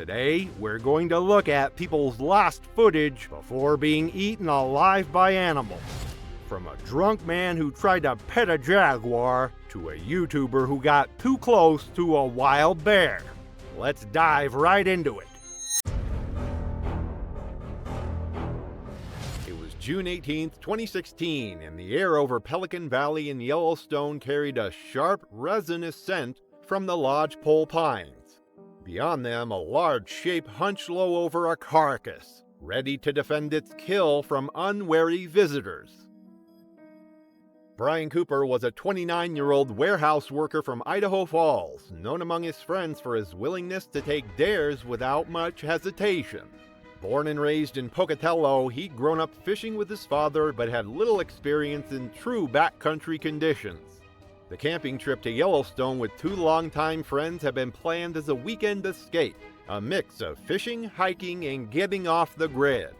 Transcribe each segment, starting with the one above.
Today, we're going to look at people's lost footage before being eaten alive by animals. From a drunk man who tried to pet a jaguar to a YouTuber who got too close to a wild bear. Let's dive right into it. It was June 18th, 2016, and the air over Pelican Valley in Yellowstone carried a sharp, resinous scent from the lodgepole pines. Beyond them, a large shape hunched low over a carcass, ready to defend its kill from unwary visitors. Brian Cooper was a 29-year-old warehouse worker from Idaho Falls, known among his friends for his willingness to take dares without much hesitation. Born and raised in Pocatello, he'd grown up fishing with his father but had little experience in true backcountry conditions. The camping trip to Yellowstone with two longtime friends had been planned as a weekend escape, a mix of fishing, hiking, and getting off the grid.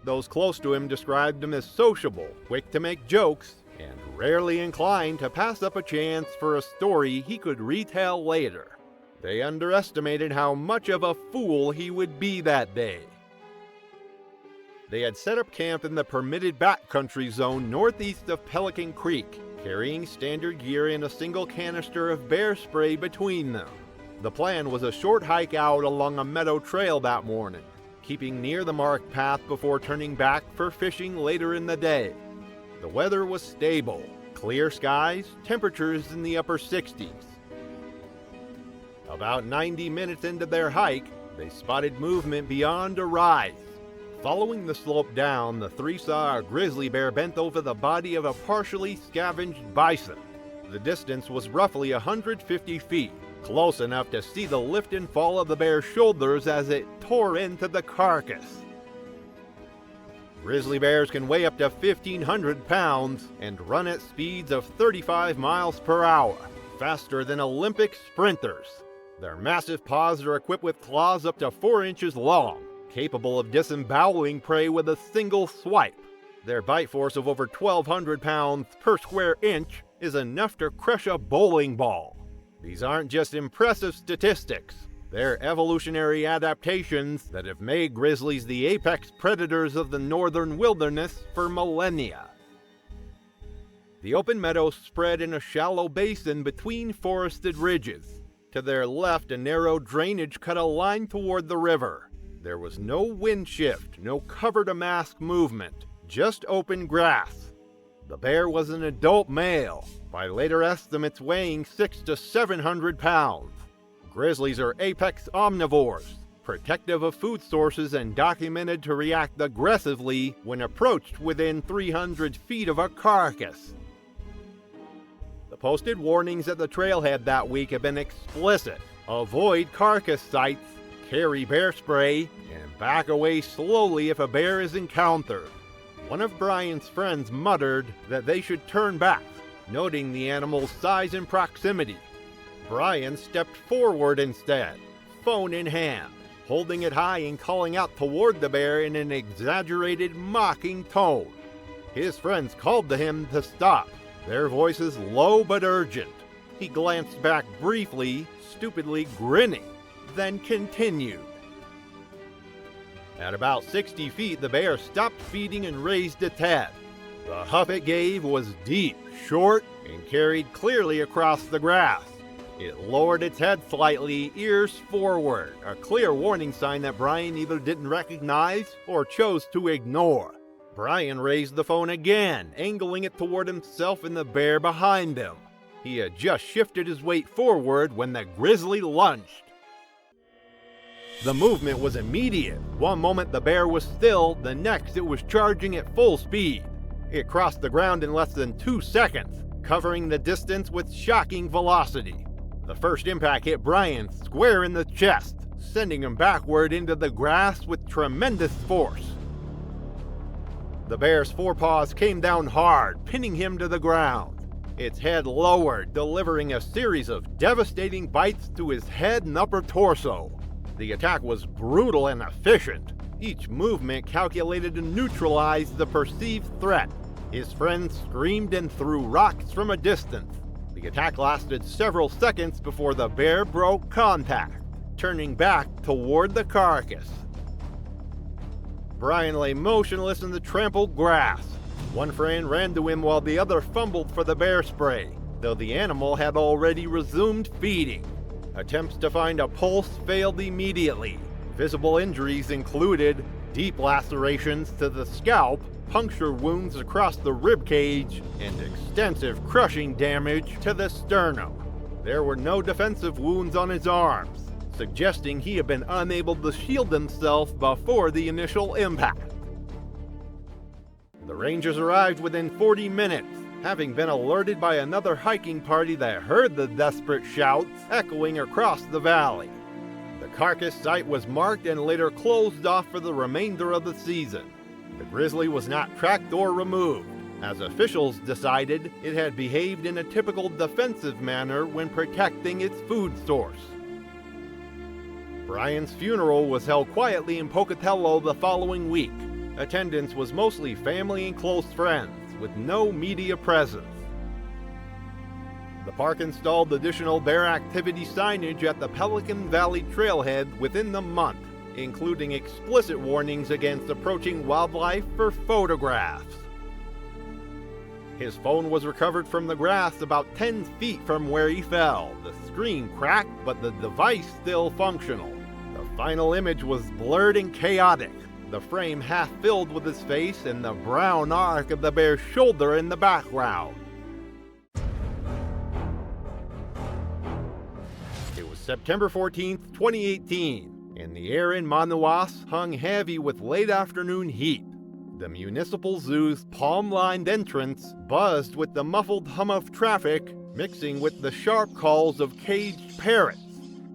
Those close to him described him as sociable, quick to make jokes, and rarely inclined to pass up a chance for a story he could retell later. They underestimated how much of a fool he would be that day. They had set up camp in the permitted backcountry zone northeast of Pelican Creek, carrying standard gear and a single canister of bear spray between them. The plan was a short hike out along a meadow trail that morning, keeping near the marked path before turning back for fishing later in the day. The weather was stable, clear skies, temperatures in the upper 60s. About 90 minutes into their hike, they spotted movement beyond a rise. Following the slope down, the three saw a grizzly bear bent over the body of a partially scavenged bison. The distance was roughly 150 feet, close enough to see the lift and fall of the bear's shoulders as it tore into the carcass. Grizzly bears can weigh up to 1,500 pounds and run at speeds of 35 miles per hour, faster than Olympic sprinters. Their massive paws are equipped with claws up to 4 inches long, capable of disemboweling prey with a single swipe. Their bite force of over 1,200 pounds per square inch is enough to crush a bowling ball. These aren't just impressive statistics. They're evolutionary adaptations that have made grizzlies the apex predators of the northern wilderness for millennia. The open meadows spread in a shallow basin between forested ridges. To their left, a narrow drainage cut a line toward the river. There was no wind shift, no cover to mask movement, just open grass. The bear was an adult male, by later estimates weighing 600 to 700 pounds. Grizzlies are apex omnivores, protective of food sources and documented to react aggressively when approached within 300 feet of a carcass. The posted warnings at the trailhead that week have been explicit. Avoid carcass sites, carry bear spray, and back away slowly if a bear is encountered. One of Brian's friends muttered that they should turn back, noting the animal's size and proximity. Brian stepped forward instead, phone in hand, holding it high and calling out toward the bear in an exaggerated, mocking tone. His friends called to him to stop, their voices low but urgent. He glanced back briefly, stupidly grinning, then continued. At about 60 feet, the bear stopped feeding and raised its head. The huff it gave was deep, short, and carried clearly across the grass. It lowered its head slightly, ears forward, a clear warning sign that Brian either didn't recognize or chose to ignore. Brian raised the phone again, angling it toward himself and the bear behind him. He had just shifted his weight forward when the grizzly lunged. The movement was immediate. One moment the bear was still, the next it was charging at full speed. It crossed the ground in less than 2 seconds, covering the distance with shocking velocity. The first impact hit Brian square in the chest, sending him backward into the grass with tremendous force. The bear's forepaws came down hard, pinning him to the ground. Its head lowered, delivering a series of devastating bites to his head and upper torso. The attack was brutal and efficient, each movement calculated to neutralize the perceived threat. His friends screamed and threw rocks from a distance. The attack lasted several seconds before the bear broke contact, turning back toward the carcass. Brian lay motionless in the trampled grass. One friend ran to him while the other fumbled for the bear spray, though the animal had already resumed feeding. Attempts to find a pulse failed immediately. Visible injuries included deep lacerations to the scalp, puncture wounds across the rib cage, and extensive crushing damage to the sternum. There were no defensive wounds on his arms, suggesting he had been unable to shield himself before the initial impact. The Rangers arrived within 40 minutes, having been alerted by another hiking party that heard the desperate shouts echoing across the valley. The carcass site was marked and later closed off for the remainder of the season. The grizzly was not tracked or removed, as officials decided it had behaved in a typical defensive manner when protecting its food source. Brian's funeral was held quietly in Pocatello the following week. Attendance was mostly family and close friends, with no media presence. The park installed additional bear activity signage at the Pelican Valley trailhead within the month, including explicit warnings against approaching wildlife for photographs. His phone was recovered from the grass about 10 feet from where he fell. The screen cracked, but the device still functional. The final image was blurred and chaotic, the frame half filled with his face and the brown arc of the bear's shoulder in the background. It was September 14th, 2018, and the air in Manawas hung heavy with late afternoon heat. The municipal zoo's palm-lined entrance buzzed with the muffled hum of traffic, mixing with the sharp calls of caged parrots.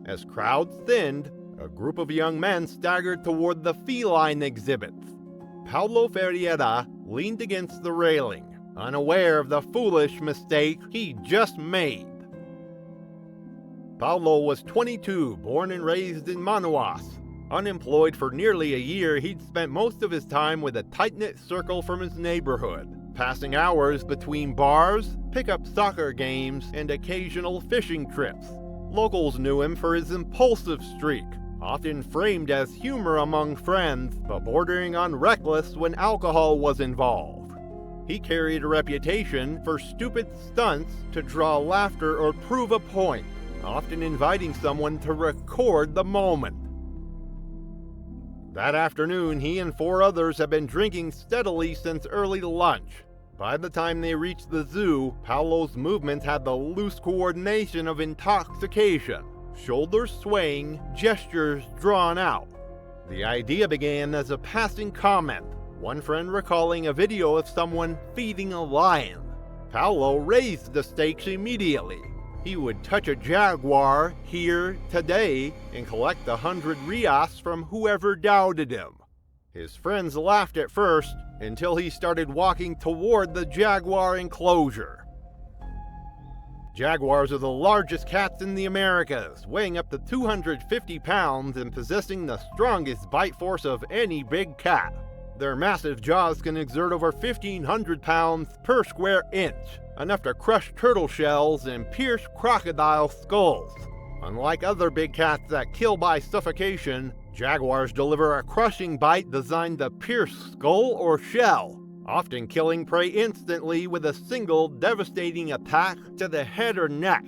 As crowds thinned, a group of young men staggered toward the feline exhibits. Paulo Ferreira leaned against the railing, unaware of the foolish mistake he just made. Paulo was 22, born and raised in Manawas. Unemployed for nearly a year, he'd spent most of his time with a tight-knit circle from his neighborhood, passing hours between bars, pickup soccer games, and occasional fishing trips. Locals knew him for his impulsive streak, often framed as humor among friends, but bordering on reckless when alcohol was involved. He carried a reputation for stupid stunts to draw laughter or prove a point, often inviting someone to record the moment. That afternoon, he and 4 others had been drinking steadily since early lunch. By the time they reached the zoo, Paulo's movements had the loose coordination of intoxication, shoulders swaying, gestures drawn out. The idea began as a passing comment, one friend recalling a video of someone feeding a lion. Paulo raised the stakes immediately. He would touch a jaguar here, today, and collect 100 reais from whoever doubted him. His friends laughed at first, until he started walking toward the jaguar enclosure. Jaguars are the largest cats in the Americas, weighing up to 250 pounds and possessing the strongest bite force of any big cat. Their massive jaws can exert over 1,500 pounds per square inch, enough to crush turtle shells and pierce crocodile skulls. Unlike other big cats that kill by suffocation, jaguars deliver a crushing bite designed to pierce skull or shell, often killing prey instantly with a single devastating attack to the head or neck.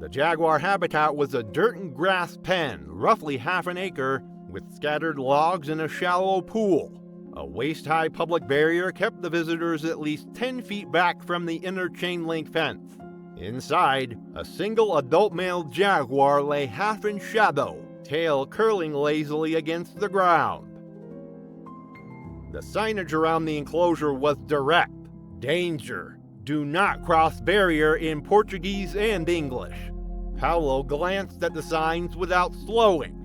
The jaguar habitat was a dirt and grass pen, roughly half an acre, with scattered logs and a shallow pool. A waist-high public barrier kept the visitors at least 10 feet back from the inner chain-link fence. Inside, a single adult male jaguar lay half in shadow, tail curling lazily against the ground. The signage around the enclosure was direct. Danger. Do not cross barrier in Portuguese and English. Paulo glanced at the signs without slowing.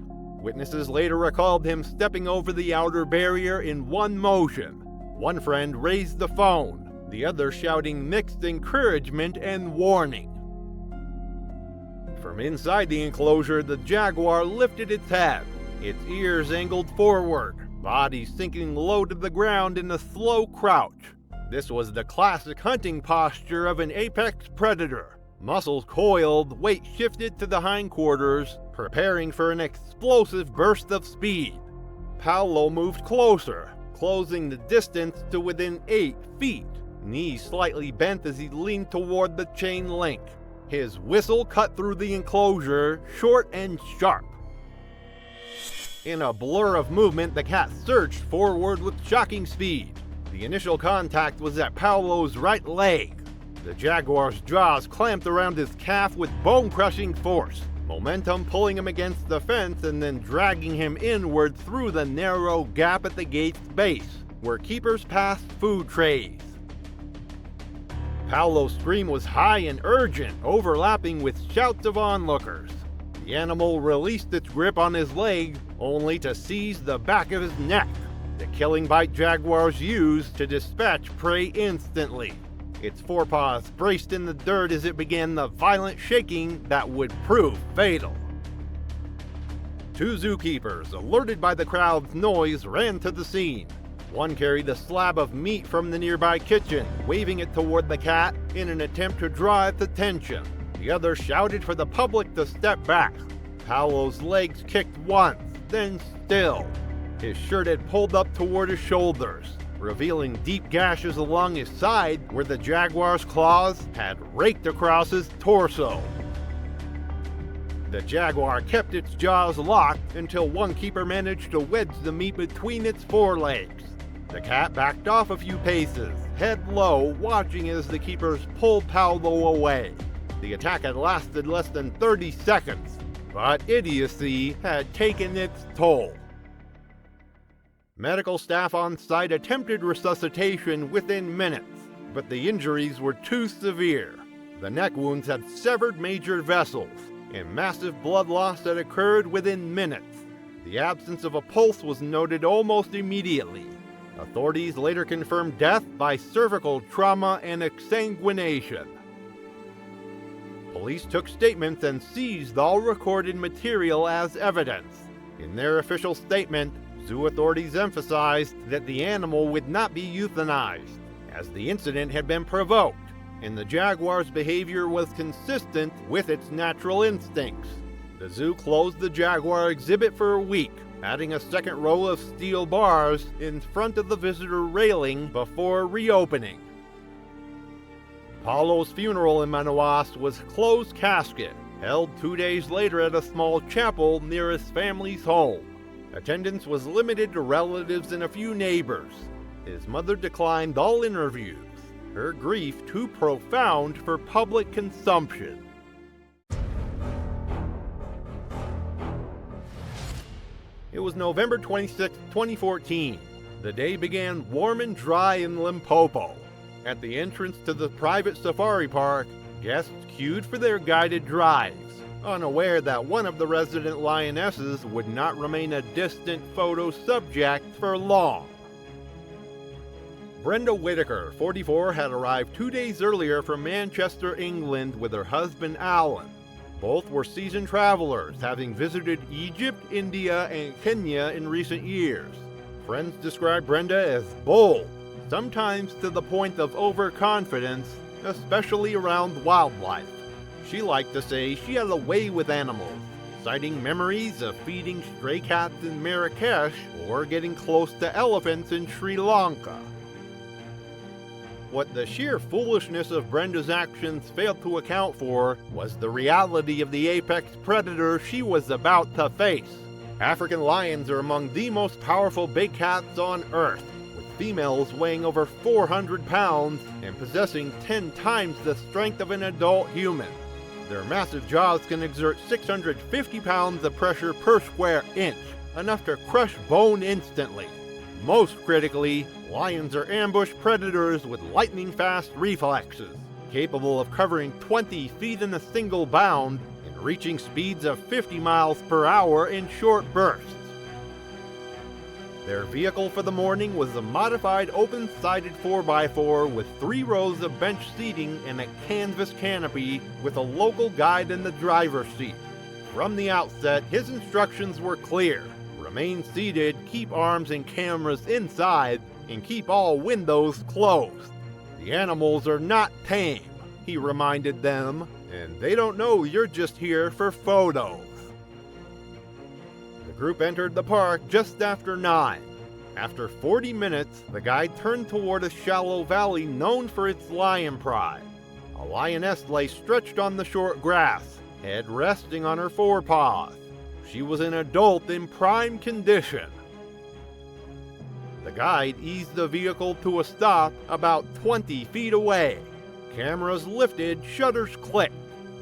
Witnesses later recalled him stepping over the outer barrier in one motion. One friend raised the phone, the other shouting mixed encouragement and warning. From inside the enclosure, the jaguar lifted its head, its ears angled forward, body sinking low to the ground in a slow crouch. This was the classic hunting posture of an apex predator. Muscles coiled, weight shifted to the hindquarters, preparing for an explosive burst of speed. Paolo moved closer, closing the distance to within 8 feet, knees slightly bent as he leaned toward the chain link. His whistle cut through the enclosure, short and sharp. In a blur of movement, the cat surged forward with shocking speed. The initial contact was at Paolo's right leg. The jaguar's jaws clamped around his calf with bone-crushing force, momentum pulling him against the fence and then dragging him inward through the narrow gap at the gate's base, where keepers passed food trays. Paolo's scream was high and urgent, overlapping with shouts of onlookers. The animal released its grip on his leg, only to seize the back of his neck. The killing bite jaguars used to dispatch prey instantly. Its forepaws braced in the dirt as it began the violent shaking that would prove fatal. 2 zookeepers, alerted by the crowd's noise, ran to the scene. One carried a slab of meat from the nearby kitchen, waving it toward the cat in an attempt to draw its attention. The other shouted for the public to step back. Paolo's legs kicked once, then still. His shirt had pulled up toward his shoulders, revealing deep gashes along his side where the jaguar's claws had raked across his torso. The jaguar kept its jaws locked until one keeper managed to wedge the meat between its forelegs. The cat backed off a few paces, head low, watching as the keepers pulled Paolo away. The attack had lasted less than 30 seconds, but idiocy had taken its toll. Medical staff on site attempted resuscitation within minutes, but the injuries were too severe. The neck wounds had severed major vessels, and massive blood loss had occurred within minutes. The absence of a pulse was noted almost immediately. Authorities later confirmed death by cervical trauma and exsanguination. Police took statements and seized all recorded material as evidence. In their official statement, zoo authorities emphasized that the animal would not be euthanized, as the incident had been provoked, and the jaguar's behavior was consistent with its natural instincts. The zoo closed the jaguar exhibit for a week, adding a second row of steel bars in front of the visitor railing before reopening. Paolo's funeral in Manaus was closed casket, held 2 days later at a small chapel near his family's home. Attendance was limited to relatives and a few neighbors. His mother declined all interviews, her grief too profound for public consumption. It was November 26, 2014. The day began warm and dry in Limpopo. At the entrance to the private safari park, guests queued for their guided drives, unaware that one of the resident lionesses would not remain a distant photo subject for long. Brenda Whitaker, 44, had arrived 2 days earlier from Manchester, England with her husband Alan. Both were seasoned travelers, having visited Egypt, India, and Kenya in recent years. Friends described Brenda as bold, sometimes to the point of overconfidence, especially around wildlife. She liked to say she had a way with animals, citing memories of feeding stray cats in Marrakesh or getting close to elephants in Sri Lanka. What the sheer foolishness of Brenda's actions failed to account for was the reality of the apex predator she was about to face. African lions are among the most powerful big cats on Earth, with females weighing over 400 pounds and possessing 10 times the strength of an adult human. Their massive jaws can exert 650 pounds of pressure per square inch, enough to crush bone instantly. Most critically, lions are ambush predators with lightning-fast reflexes, capable of covering 20 feet in a single bound and reaching speeds of 50 miles per hour in short bursts. Their vehicle for the morning was a modified open-sided 4x4 with 3 rows of bench seating and a canvas canopy with a local guide in the driver's seat. From the outset, his instructions were clear. Remain seated, keep arms and cameras inside, and keep all windows closed. The animals are not tame, he reminded them, and they don't know you're just here for photos. group entered the park just after 9. After 40 minutes, the guide turned toward a shallow valley known for its lion pride. A lioness lay stretched on the short grass, head resting on her forepaws. She was an adult in prime condition. The guide eased the vehicle to a stop about 20 feet away. Cameras lifted, shutters clicked.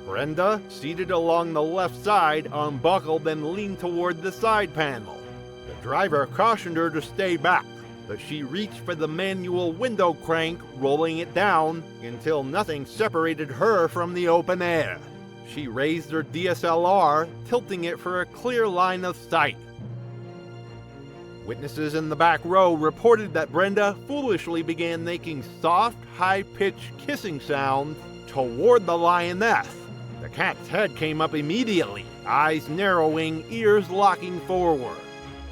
Brenda, seated along the left side, unbuckled and leaned toward the side panel. The driver cautioned her to stay back, but she reached for the manual window crank, rolling it down until nothing separated her from the open air. She raised her DSLR, tilting it for a clear line of sight. Witnesses in the back row reported that Brenda foolishly began making soft, high-pitched kissing sounds toward the lioness. The cat's head came up immediately, eyes narrowing, ears locking forward.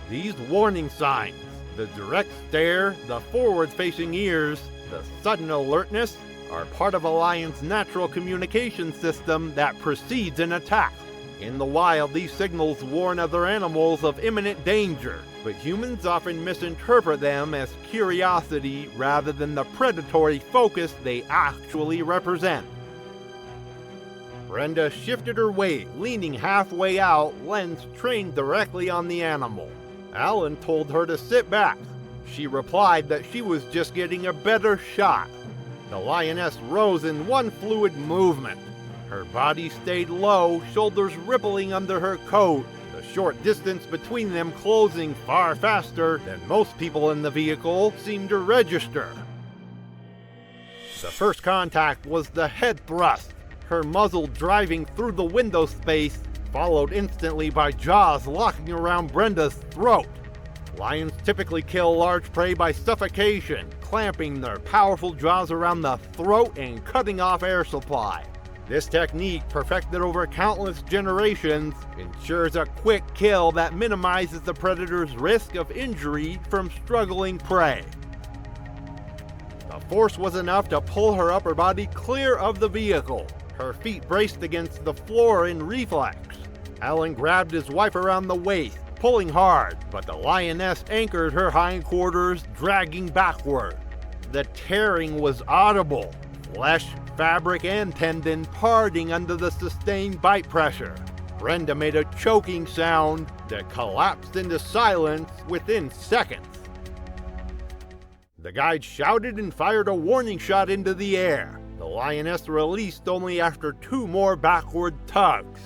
These warning signs, the direct stare, the forward-facing ears, the sudden alertness, are part of a lion's natural communication system that precedes an attack. In the wild, these signals warn other animals of imminent danger, but humans often misinterpret them as curiosity rather than the predatory focus they actually represent. Brenda shifted her weight, leaning halfway out, lens trained directly on the animal. Alan told her to sit back. She replied that she was just getting a better shot. The lioness rose in one fluid movement. Her body stayed low, shoulders rippling under her coat, the short distance between them closing far faster than most people in the vehicle seemed to register. The first contact was the head thrust, her muzzle driving through the window space, followed instantly by jaws locking around Brenda's throat. Lions typically kill large prey by suffocation, clamping their powerful jaws around the throat and cutting off air supply. This technique, perfected over countless generations, ensures a quick kill that minimizes the predator's risk of injury from struggling prey. The force was enough to pull her upper body clear of the vehicle. Her feet braced against the floor in reflex. Alan grabbed his wife around the waist, pulling hard, but the lioness anchored her hindquarters, dragging backward. The tearing was audible, flesh, fabric, and tendon parting under the sustained bite pressure. Brenda made a choking sound that collapsed into silence within seconds. The guide shouted and fired a warning shot into the air. The lioness released only after 2 more backward tugs.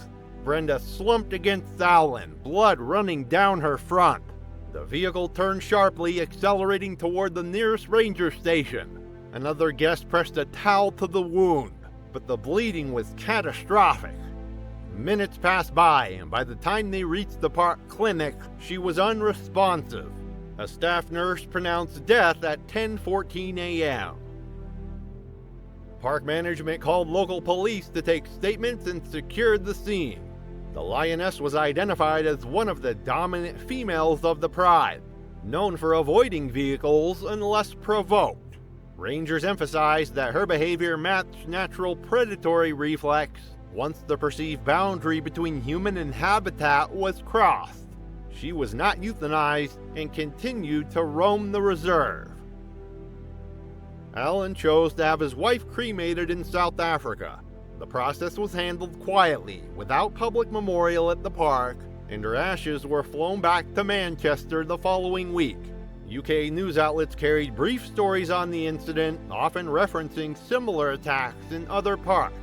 Brenda slumped against Alan, blood running down her front. The vehicle turned sharply, accelerating toward the nearest ranger station. Another guest pressed a towel to the wound, but the bleeding was catastrophic. Minutes passed by, and by the time they reached the park clinic, she was unresponsive. A staff nurse pronounced death at 10:14 a.m. Park management called local police to take statements and secured the scene. The lioness was identified as one of the dominant females of the pride, known for avoiding vehicles unless provoked. Rangers emphasized that her behavior matched natural predatory reflex once the perceived boundary between human and habitat was crossed. She was not euthanized and continued to roam the reserve. Alan chose to have his wife cremated in South Africa. The process was handled quietly, without public memorial at the park, and her ashes were flown back to Manchester the following week. UK news outlets carried brief stories on the incident, often referencing similar attacks in other parks,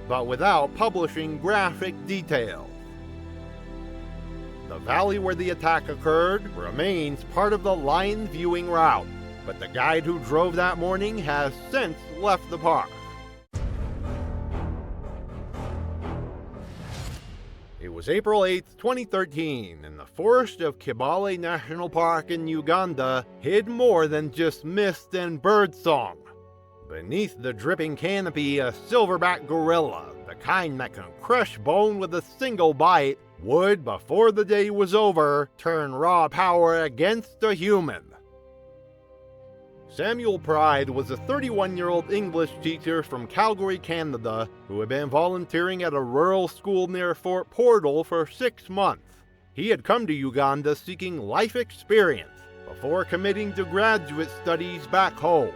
but without publishing graphic details. The valley where the attack occurred remains part of the lion viewing route, but the guide who drove that morning has since left the park. It was April 8, 2013, and the forest of Kibale National Park in Uganda hid more than just mist and birdsong. Beneath the dripping canopy, a silverback gorilla, the kind that can crush bone with a single bite, would, before the day was over, turn raw power against a human. Samuel Pride was a 31-year-old English teacher from Calgary, Canada, who had been volunteering at a rural school near Fort Portal for 6 months. He had come to Uganda seeking life experience before committing to graduate studies back home.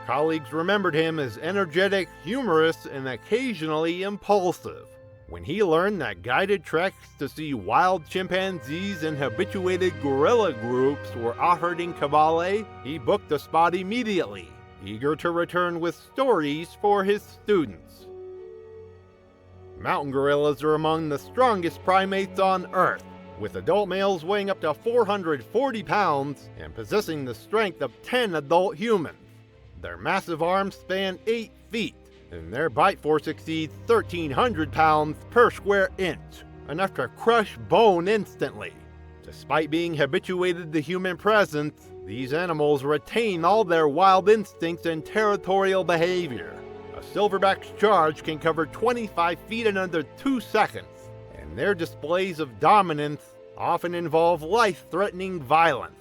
Colleagues remembered him as energetic, humorous, and occasionally impulsive. When he learned that guided treks to see wild chimpanzees and habituated gorilla groups were offered in Kabale, he booked a spot immediately, eager to return with stories for his students. Mountain gorillas are among the strongest primates on Earth, with adult males weighing up to 440 pounds and possessing the strength of 10 adult humans. Their massive arms span 8 feet, and their bite force exceeds 1,300 pounds per square inch, enough to crush bone instantly. Despite being habituated to human presence, these animals retain all their wild instincts and territorial behavior. A silverback's charge can cover 25 feet in under 2 seconds, and their displays of dominance often involve life-threatening violence.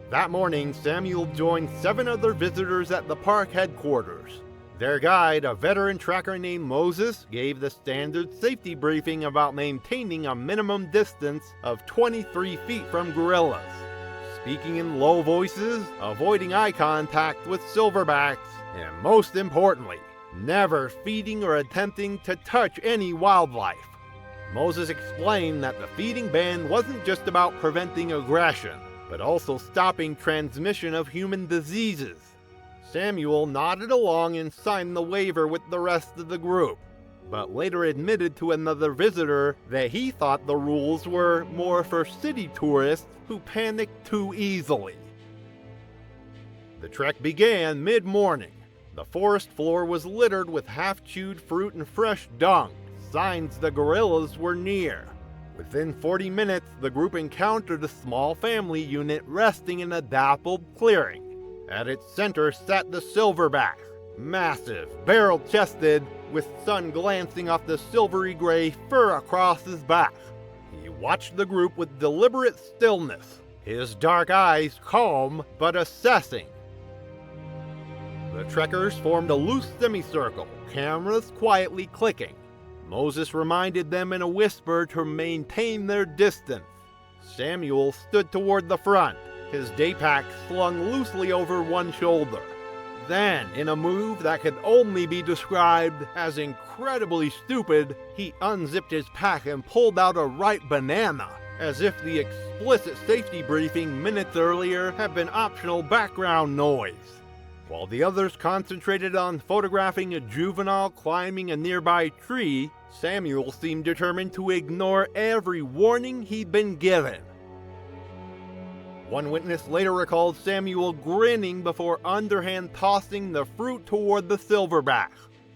That morning, Samuel joined 7 other visitors at the park headquarters. Their guide, a veteran tracker named Moses, gave the standard safety briefing about maintaining a minimum distance of 23 feet from gorillas, speaking in low voices, avoiding eye contact with silverbacks, and most importantly, never feeding or attempting to touch any wildlife. Moses explained that the feeding ban wasn't just about preventing aggression, but also stopping transmission of human diseases. Samuel nodded along and signed the waiver with the rest of the group, but later admitted to another visitor that he thought the rules were more for city tourists who panicked too easily. The trek began mid-morning. The forest floor was littered with half-chewed fruit and fresh dung, signs the gorillas were near. Within 40 minutes, the group encountered a small family unit resting in a dappled clearing. At its center sat the silverback, massive, barrel-chested, with sun glancing off the silvery gray fur across his back. He watched the group with deliberate stillness, his dark eyes calm but assessing. The trekkers formed a loose semicircle, cameras quietly clicking. Moses reminded them in a whisper to maintain their distance. Samuel stood toward the front, his daypack slung loosely over one shoulder. Then, in a move that could only be described as incredibly stupid, he unzipped his pack and pulled out a ripe banana, as if the explicit safety briefing minutes earlier had been optional background noise. While the others concentrated on photographing a juvenile climbing a nearby tree, Samuel seemed determined to ignore every warning he'd been given. One witness later recalled Samuel grinning before underhand tossing the fruit toward the silverback.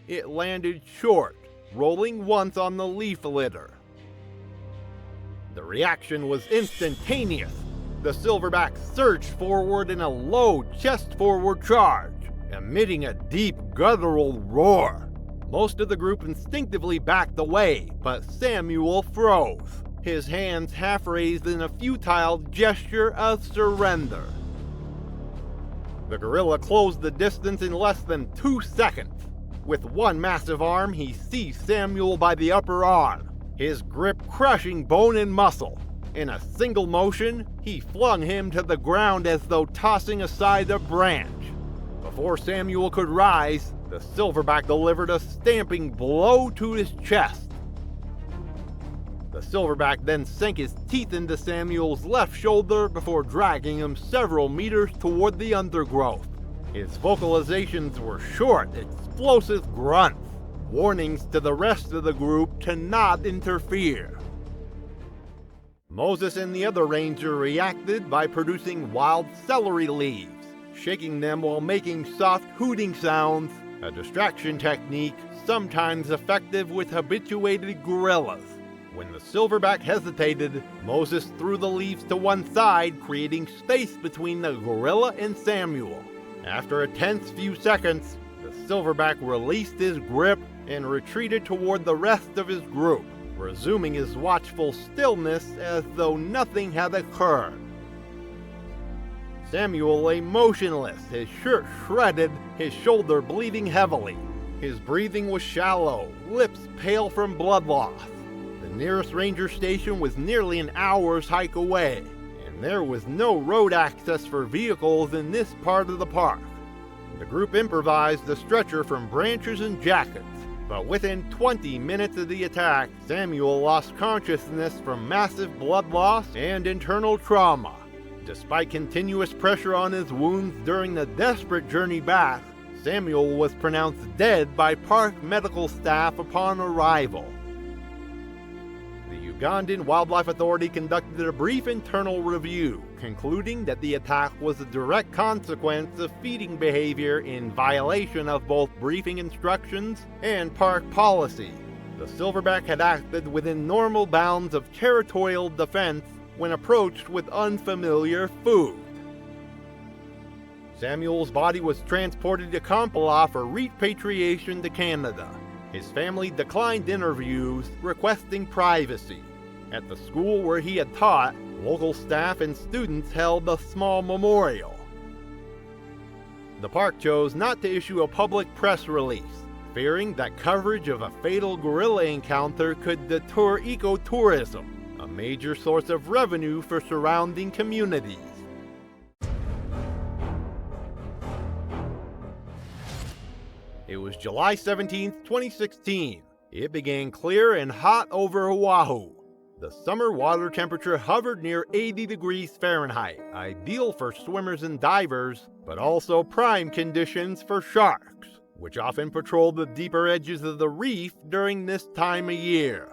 It landed short, rolling once on the leaf litter. The reaction was instantaneous. The silverback surged forward in a low chest-forward charge, emitting a deep guttural roar. Most of the group instinctively backed away, but Samuel froze, his hands half raised in a futile gesture of surrender. The gorilla closed the distance in less than 2 seconds. With one massive arm, he seized Samuel by the upper arm, his grip crushing bone and muscle. In a single motion, he flung him to the ground as though tossing aside a branch. Before Samuel could rise, the silverback delivered a stamping blow to his chest. The silverback then sank his teeth into Samuel's left shoulder before dragging him several meters toward the undergrowth. His vocalizations were short, explosive grunts, warnings to the rest of the group to not interfere. Moses and the other ranger reacted by producing wild celery leaves, shaking them while making soft hooting sounds, a distraction technique sometimes effective with habituated gorillas. When the silverback hesitated, Moses threw the leaves to one side, creating space between the gorilla and Samuel. After a tense few seconds, the silverback released his grip and retreated toward the rest of his group, resuming his watchful stillness as though nothing had occurred. Samuel lay motionless, his shirt shredded, his shoulder bleeding heavily. His breathing was shallow, lips pale from blood loss. The nearest ranger station was nearly an hour's hike away, and there was no road access for vehicles in this part of the park. The group improvised a stretcher from branches and jackets, but within 20 minutes of the attack, Samuel lost consciousness from massive blood loss and internal trauma. Despite continuous pressure on his wounds during the desperate journey back, Samuel was pronounced dead by park medical staff upon arrival. The Ugandan Wildlife Authority conducted a brief internal review, concluding that the attack was a direct consequence of feeding behavior in violation of both briefing instructions and park policy. The silverback had acted within normal bounds of territorial defense when approached with unfamiliar food. Samuel's body was transported to Kampala for repatriation to Canada. His family declined interviews, requesting privacy. At the school where he had taught, local staff and students held a small memorial. The park chose not to issue a public press release, fearing that coverage of a fatal gorilla encounter could deter ecotourism, a major source of revenue for surrounding communities. It was July 17, 2016. It began clear and hot over Oahu. The summer water temperature hovered near 80 degrees Fahrenheit, ideal for swimmers and divers, but also prime conditions for sharks, which often patrol the deeper edges of the reef during this time of year.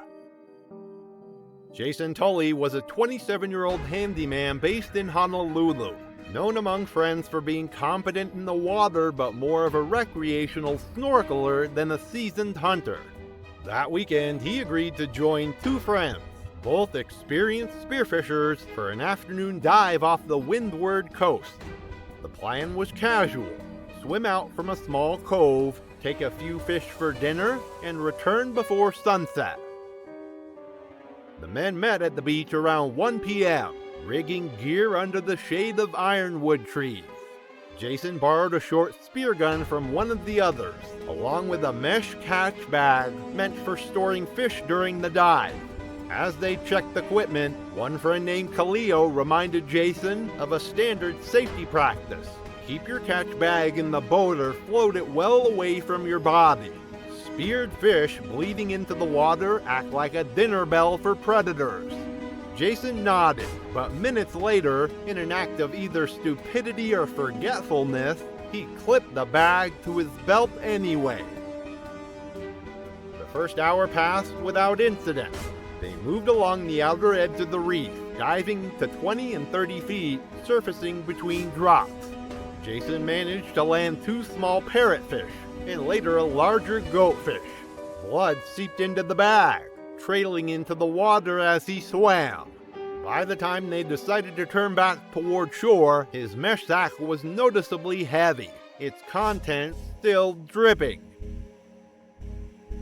Jason Tully was a 27-year-old handyman based in Honolulu, known among friends for being competent in the water but more of a recreational snorkeler than a seasoned hunter. That weekend, he agreed to join two friends, both experienced spearfishers, for an afternoon dive off the windward coast. The plan was casual: swim out from a small cove, take a few fish for dinner, and return before sunset. The men met at the beach around 1 p.m., rigging gear under the shade of ironwood trees. Jason borrowed a short spear gun from one of the others, along with a mesh catch bag meant for storing fish during the dive. As they checked equipment, one friend named Kaleo reminded Jason of a standard safety practice: keep your catch bag in the boat or float it well away from your body. Speared fish bleeding into the water act like a dinner bell for predators. Jason nodded, but minutes later, in an act of either stupidity or forgetfulness, he clipped the bag to his belt anyway. The first hour passed without incident. They moved along the outer edge of the reef, diving to 20 and 30 feet, surfacing between drops. Jason managed to land two small parrotfish, and later a larger goatfish. Blood seeped into the bag, trailing into the water as he swam. By the time they decided to turn back toward shore, his mesh sack was noticeably heavy, its contents still dripping.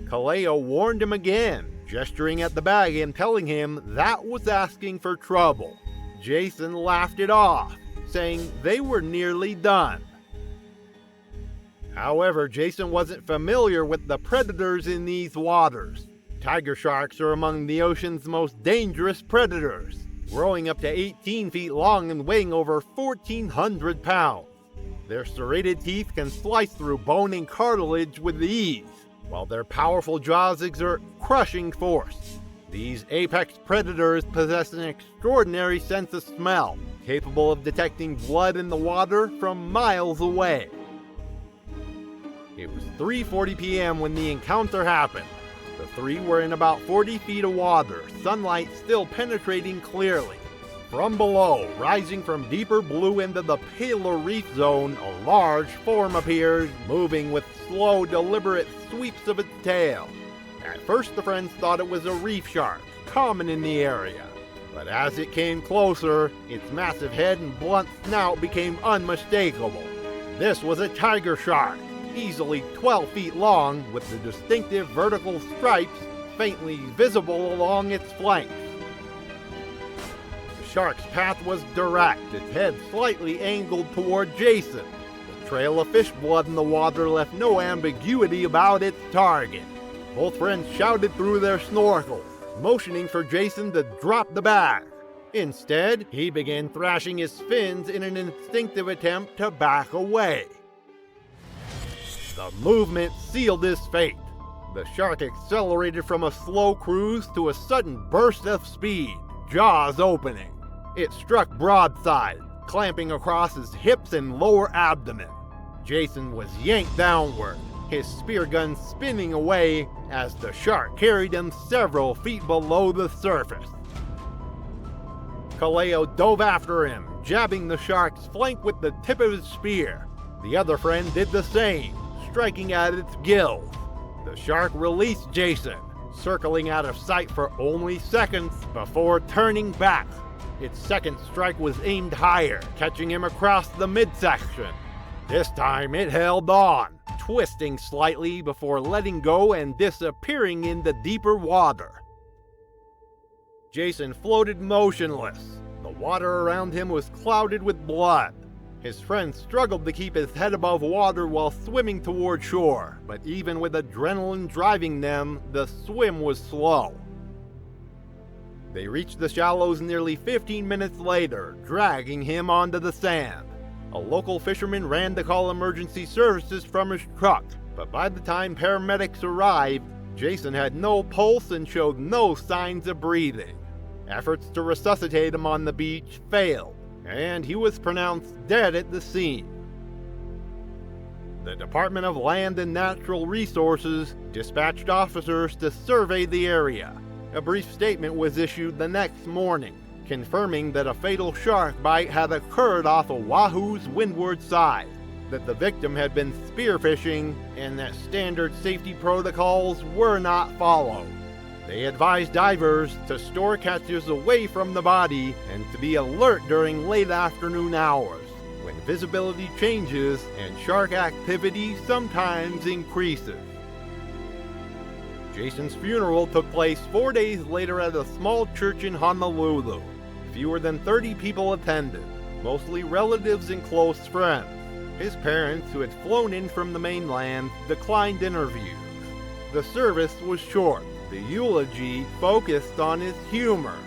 Kaleo warned him again, gesturing at the bag and telling him that was asking for trouble. Jason laughed it off, saying they were nearly done. However, Jason wasn't familiar with the predators in these waters. Tiger sharks are among the ocean's most dangerous predators, growing up to 18 feet long and weighing over 1,400 pounds. Their serrated teeth can slice through bone and cartilage with ease, while their powerful jaws exert crushing force. These apex predators possess an extraordinary sense of smell, capable of detecting blood in the water from miles away. It was 3:40 p.m. when the encounter happened. The three were in about 40 feet of water, sunlight still penetrating clearly. From below, rising from deeper blue into the paler reef zone, a large form appeared, moving with slow, deliberate sweeps of its tail. At first, the friends thought it was a reef shark, common in the area. But as it came closer, its massive head and blunt snout became unmistakable. This was a tiger shark, easily 12 feet long, with the distinctive vertical stripes faintly visible along its flanks. The shark's path was direct, its head slightly angled toward Jason. The trail of fish blood in the water left no ambiguity about its target. Both friends shouted through their snorkels, motioning for Jason to drop the bag. Instead, he began thrashing his fins in an instinctive attempt to back away. The movement sealed his fate. The shark accelerated from a slow cruise to a sudden burst of speed, jaws opening. It struck broadside, clamping across his hips and lower abdomen. Jason was yanked downward, his spear gun spinning away as the shark carried him several feet below the surface. Kaleo dove after him, jabbing the shark's flank with the tip of his spear. The other friend did the same, striking at its gills. The shark released Jason, circling out of sight for only seconds before turning back. Its second strike was aimed higher, catching him across the midsection. This time it held on, twisting slightly before letting go and disappearing in the deeper water. Jason floated motionless. The water around him was clouded with blood. His friends struggled to keep his head above water while swimming toward shore, but even with adrenaline driving them, the swim was slow. They reached the shallows nearly 15 minutes later, dragging him onto the sand. A local fisherman ran to call emergency services from his truck, but by the time paramedics arrived, Jason had no pulse and showed no signs of breathing. Efforts to resuscitate him on the beach failed, and he was pronounced dead at the scene. The Department of Land and Natural Resources dispatched officers to survey the area. A brief statement was issued the next morning, confirming that a fatal shark bite had occurred off Oahu's windward side, that the victim had been spearfishing, and that standard safety protocols were not followed. They advised divers to store catches away from the body and to be alert during late afternoon hours, when visibility changes and shark activity sometimes increases. Jason's funeral took place 4 days later at a small church in Honolulu. Fewer than 30 people attended, mostly relatives and close friends. His parents, who had flown in from the mainland, declined interviews. The service was short. The eulogy focused on his humor.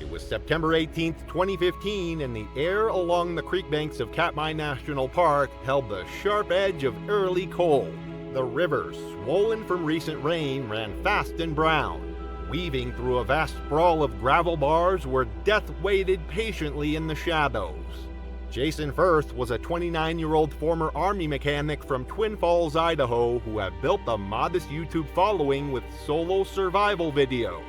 It was September 18, 2015, and the air along the creek banks of Katmai National Park held the sharp edge of early cold. The rivers, swollen from recent rain, ran fast and brown, weaving through a vast sprawl of gravel bars where death waited patiently in the shadows. Jason Firth was a 29-year-old former Army mechanic from Twin Falls, Idaho, who had built a modest YouTube following with solo survival videos.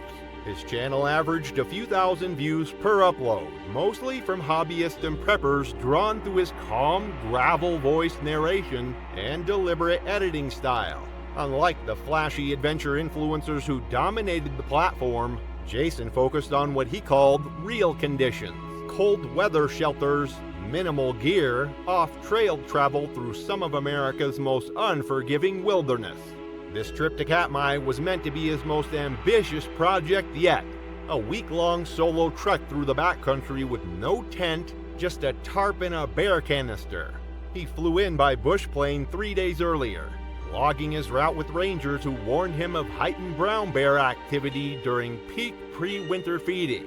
His channel averaged a few thousand views per upload, mostly from hobbyists and preppers drawn to his calm, gravel voice narration and deliberate editing style. Unlike the flashy adventure influencers who dominated the platform, Jason focused on what he called real conditions: cold weather shelters, minimal gear, off-trail travel through some of America's most unforgiving wilderness. This trip to Katmai was meant to be his most ambitious project yet. A week-long solo trek through the backcountry with no tent, just a tarp and a bear canister. He flew in by bush plane 3 days earlier, logging his route with rangers who warned him of heightened brown bear activity during peak pre-winter feeding.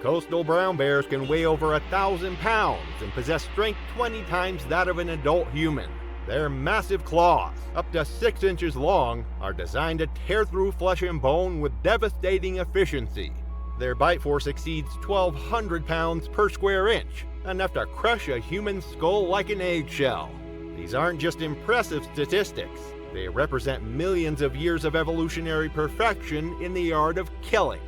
Coastal brown bears can weigh over 1,000 pounds and possess strength 20 times that of an adult human. Their massive claws, up to 6 inches long, are designed to tear through flesh and bone with devastating efficiency. Their bite force exceeds 1,200 pounds per square inch, enough to crush a human skull like an eggshell. These aren't just impressive statistics. They represent millions of years of evolutionary perfection in the art of killing.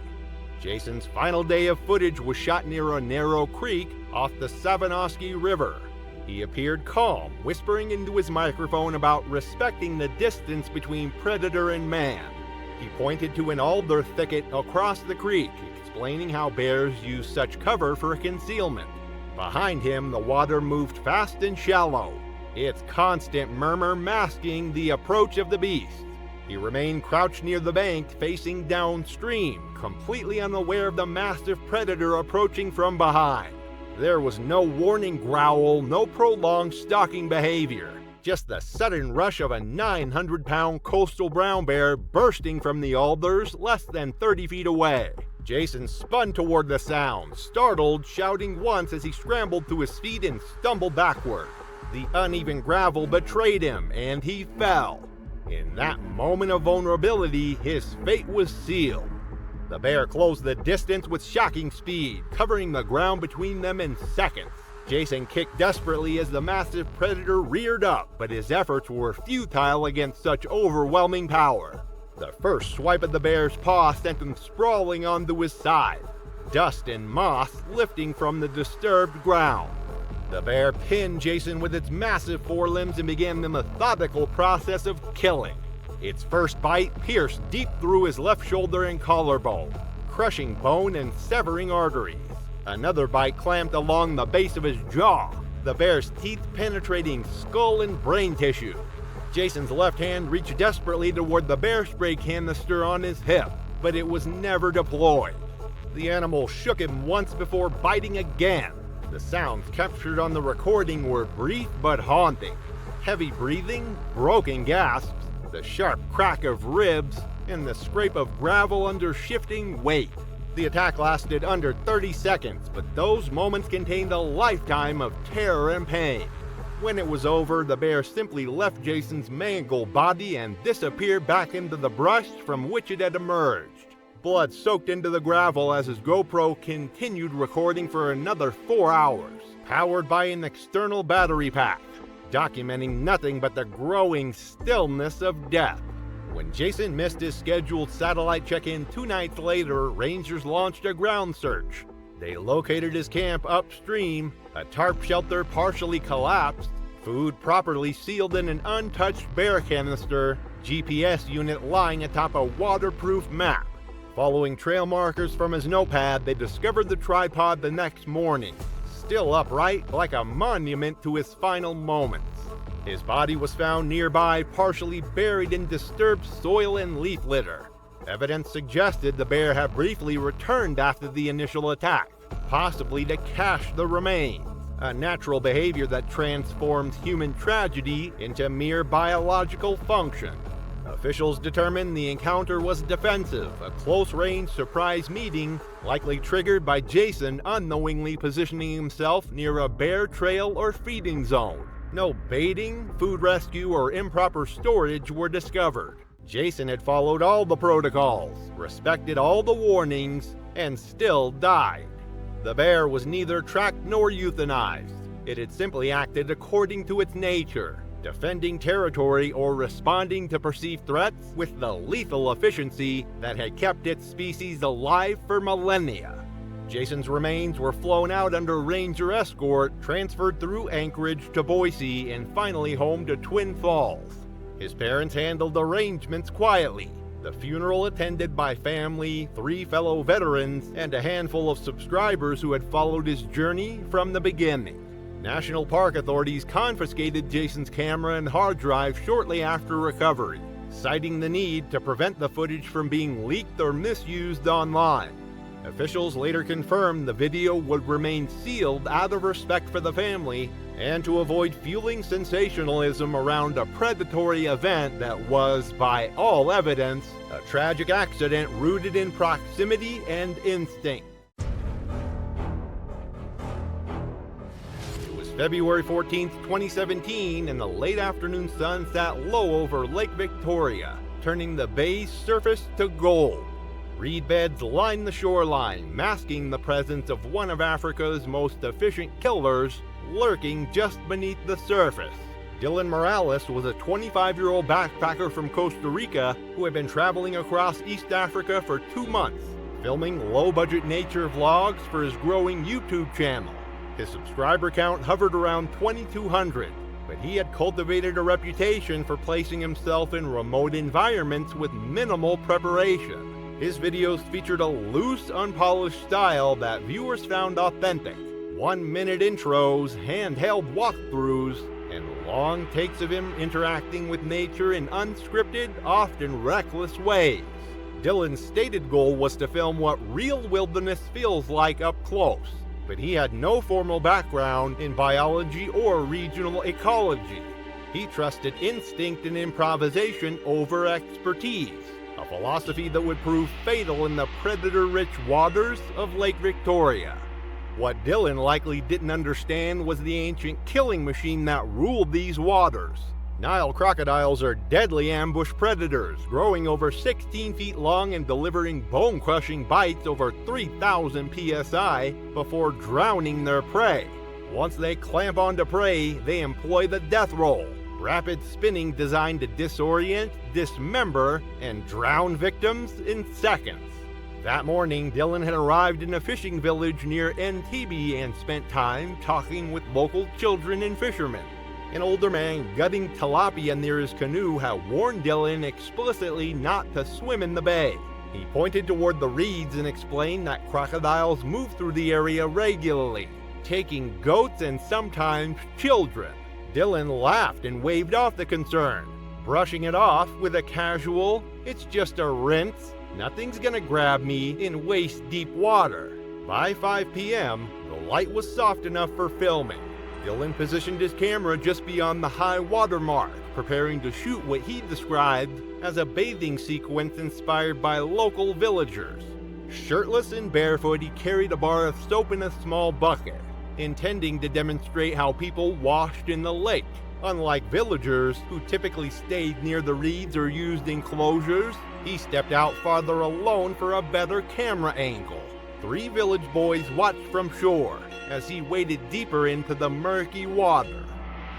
Jason's final day of footage was shot near a narrow creek off the Savanoski River. He appeared calm, whispering into his microphone about respecting the distance between predator and man. He pointed to an alder thicket across the creek, explaining how bears use such cover for concealment. Behind him, the water moved fast and shallow, its constant murmur masking the approach of the beast. He remained crouched near the bank, facing downstream, completely unaware of the massive predator approaching from behind. There was no warning growl, no prolonged stalking behavior, just the sudden rush of a 900-pound coastal brown bear bursting from the alders less than 30 feet away. Jason spun toward the sound, startled, shouting once as he scrambled to his feet and stumbled backward. The uneven gravel betrayed him, and he fell. In that moment of vulnerability, his fate was sealed. The bear closed the distance with shocking speed, covering the ground between them in seconds. Jason kicked desperately as the massive predator reared up, but his efforts were futile against such overwhelming power. The first swipe of the bear's paw sent him sprawling onto his side, dust and moss lifting from the disturbed ground. The bear pinned Jason with its massive forelimbs and began the methodical process of killing. Its first bite pierced deep through his left shoulder and collarbone, crushing bone and severing arteries. Another bite clamped along the base of his jaw, the bear's teeth penetrating skull and brain tissue. Jason's left hand reached desperately toward the bear spray canister on his hip, but it was never deployed. The animal shook him once before biting again. The sounds captured on the recording were brief but haunting. Heavy breathing, broken gasps, the sharp crack of ribs, and the scrape of gravel under shifting weight. The attack lasted under 30 seconds, but those moments contained a lifetime of terror and pain. When it was over, the bear simply left Jason's mangled body and disappeared back into the brush from which it had emerged. Blood soaked into the gravel as his GoPro continued recording for another 4 hours, powered by an external battery pack, documenting nothing but the growing stillness of death. When Jason missed his scheduled satellite check-in 2 nights later, rangers launched a ground search. They located his camp upstream, a tarp shelter partially collapsed, food properly sealed in an untouched bear canister, GPS unit lying atop a waterproof map. Following trail markers from his notepad, they discovered the tripod the next morning, still upright like a monument to his final moments. His body was found nearby, partially buried in disturbed soil and leaf litter. Evidence suggested the bear had briefly returned after the initial attack, possibly to cache the remains, a natural behavior that transforms human tragedy into mere biological function. Officials determined the encounter was defensive, a close-range surprise meeting likely triggered by Jason unknowingly positioning himself near a bear trail or feeding zone. No baiting, food rescue, or improper storage were discovered. Jason had followed all the protocols, respected all the warnings, and still died. The bear was neither tracked nor euthanized. It had simply acted according to its nature, defending territory or responding to perceived threats with the lethal efficiency that had kept its species alive for millennia. Jason's remains were flown out under ranger escort, transferred through Anchorage to Boise, and finally home to Twin Falls. His parents handled arrangements quietly, the funeral attended by family, 3 fellow veterans, and a handful of subscribers who had followed his journey from the beginning. National Park authorities confiscated Jason's camera and hard drive shortly after recovery, citing the need to prevent the footage from being leaked or misused online. Officials later confirmed the video would remain sealed out of respect for the family and to avoid fueling sensationalism around a predatory event that was, by all evidence, a tragic accident rooted in proximity and instinct. It was February 14, 2017, and the late afternoon sun sat low over Lake Victoria, turning the bay's surface to gold. Reed beds lined the shoreline, masking the presence of one of Africa's most efficient killers lurking just beneath the surface. Dylan Morales was a 25-year-old backpacker from Costa Rica who had been traveling across East Africa for 2 months, filming low-budget nature vlogs for his growing YouTube channel. His subscriber count hovered around 2,200, but he had cultivated a reputation for placing himself in remote environments with minimal preparation. His videos featured a loose, unpolished style that viewers found authentic. 1-minute intros, handheld walkthroughs, and long takes of him interacting with nature in unscripted, often reckless ways. Dylan's stated goal was to film what real wilderness feels like up close, but he had no formal background in biology or regional ecology. He trusted instinct and improvisation over expertise, a philosophy that would prove fatal in the predator-rich waters of Lake Victoria. What Dylan likely didn't understand was the ancient killing machine that ruled these waters. Nile crocodiles are deadly ambush predators, growing over 16 feet long and delivering bone-crushing bites over 3,000 psi before drowning their prey. Once they clamp onto prey, they employ the death roll, rapid spinning designed to disorient, dismember, and drown victims in seconds. That morning, Dylan had arrived in a fishing village near Entebbe and spent time talking with local children and fishermen. An older man gutting tilapia near his canoe had warned Dylan explicitly not to swim in the bay. He pointed toward the reeds and explained that crocodiles move through the area regularly, taking goats and sometimes children. Dylan laughed and waved off the concern, brushing it off with a casual, "It's just a rinse. Nothing's gonna grab me in waist-deep water." By 5 p.m., the light was soft enough for filming. Dylan positioned his camera just beyond the high water mark, preparing to shoot what he described as a bathing sequence inspired by local villagers. Shirtless and barefoot, he carried a bar of soap in a small bucket, intending to demonstrate how people washed in the lake. Unlike villagers, who typically stayed near the reeds or used enclosures, he stepped out farther alone for a better camera angle. 3 village boys watched from shore as he waded deeper into the murky water.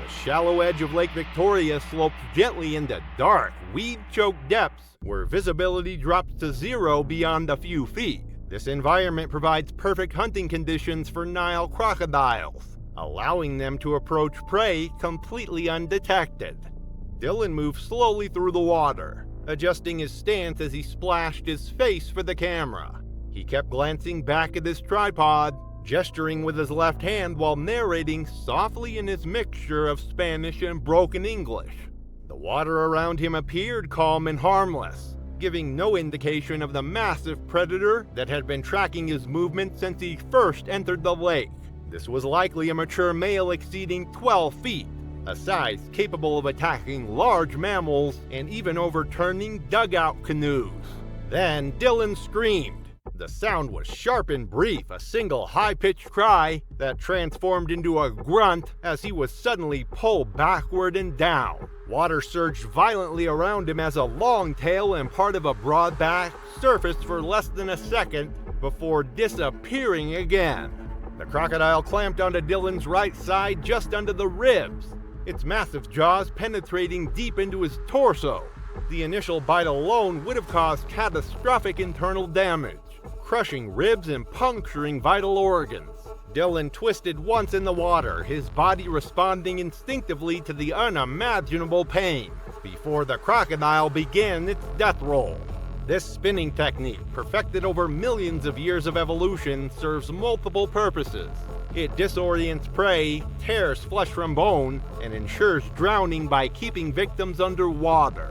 The shallow edge of Lake Victoria slopes gently into dark, weed-choked depths where visibility drops to 0 beyond a few feet. This environment provides perfect hunting conditions for Nile crocodiles, allowing them to approach prey completely undetected. Dylan moved slowly through the water, adjusting his stance as he splashed his face for the camera. He kept glancing back at his tripod, gesturing with his left hand while narrating softly in his mixture of Spanish and broken English. The water around him appeared calm and harmless, giving no indication of the massive predator that had been tracking his movements since he first entered the lake. This was likely a mature male exceeding 12 feet, a size capable of attacking large mammals and even overturning dugout canoes. Then Dylan screamed. The sound was sharp and brief, a single high-pitched cry that transformed into a grunt as he was suddenly pulled backward and down. Water surged violently around him as a long tail and part of a broad back surfaced for less than a second before disappearing again. The crocodile clamped onto Dylan's right side just under the ribs, its massive jaws penetrating deep into his torso. The initial bite alone would have caused catastrophic internal damage, crushing ribs and puncturing vital organs. Dylan twisted once in the water, his body responding instinctively to the unimaginable pain, before the crocodile began its death roll. This spinning technique, perfected over millions of years of evolution, serves multiple purposes. It disorients prey, tears flesh from bone, and ensures drowning by keeping victims underwater.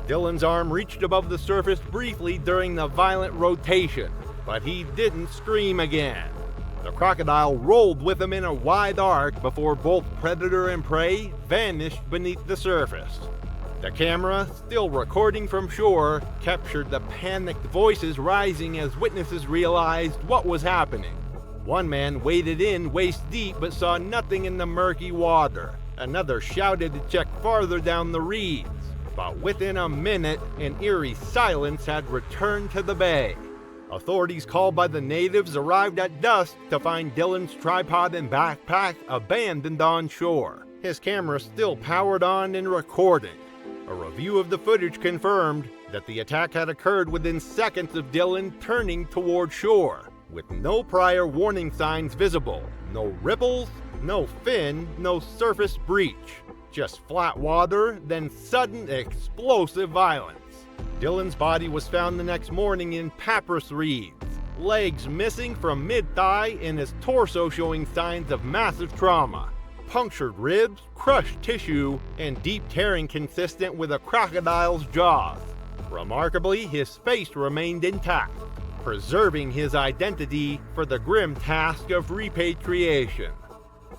Dylan's arm reached above the surface briefly during the violent rotation, but he didn't scream again. The crocodile rolled with him in a wide arc before both predator and prey vanished beneath the surface. The camera, still recording from shore, captured the panicked voices rising as witnesses realized what was happening. One man waded in waist deep but saw nothing in the murky water. Another shouted to check farther down the reeds, but within a minute, an eerie silence had returned to the bay. Authorities called by the natives arrived at dusk to find Dylan's tripod and backpack abandoned on shore, his camera still powered on and recording. A review of the footage confirmed that the attack had occurred within seconds of Dylan turning toward shore, with no prior warning signs visible, no ripples, no fin, no surface breach. Just flat water, then sudden explosive violence. Dylan's body was found the next morning in papyrus reeds, legs missing from mid-thigh and his torso showing signs of massive trauma. Punctured ribs, crushed tissue, and deep tearing consistent with a crocodile's jaws. Remarkably, his face remained intact, preserving his identity for the grim task of repatriation.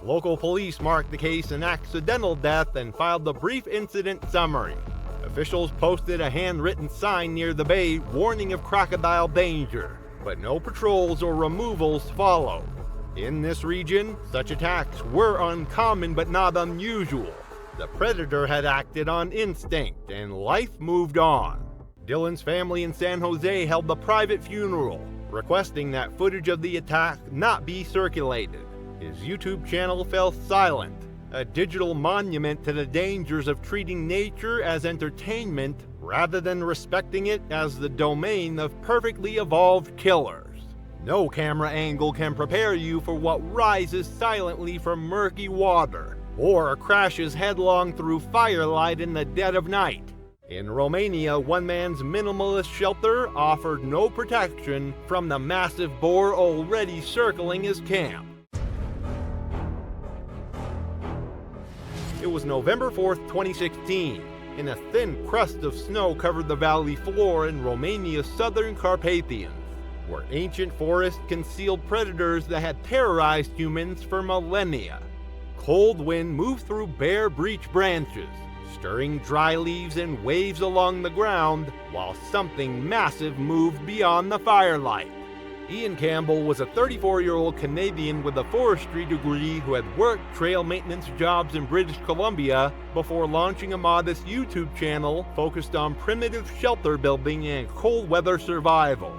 Local police marked the case an accidental death and filed a brief incident summary. Officials posted a handwritten sign near the bay warning of crocodile danger, but no patrols or removals followed. In this region, such attacks were uncommon but not unusual. The predator had acted on instinct, and life moved on. Dylan's family in San Jose held a private funeral, requesting that footage of the attack not be circulated. His YouTube channel fell silent, a digital monument to the dangers of treating nature as entertainment rather than respecting it as the domain of perfectly evolved killers. No camera angle can prepare you for what rises silently from murky water, or crashes headlong through firelight in the dead of night. In Romania, one man's minimalist shelter offered no protection from the massive boar already circling his camp. It was November 4th, 2016, and a thin crust of snow covered the valley floor in Romania's southern Carpathians, where ancient forests concealed predators that had terrorized humans for millennia. Cold wind moved through bare beech branches, stirring dry leaves and waves along the ground, while something massive moved beyond the firelight. Ian Campbell was a 34-year-old Canadian with a forestry degree who had worked trail maintenance jobs in British Columbia before launching a modest YouTube channel focused on primitive shelter building and cold weather survival.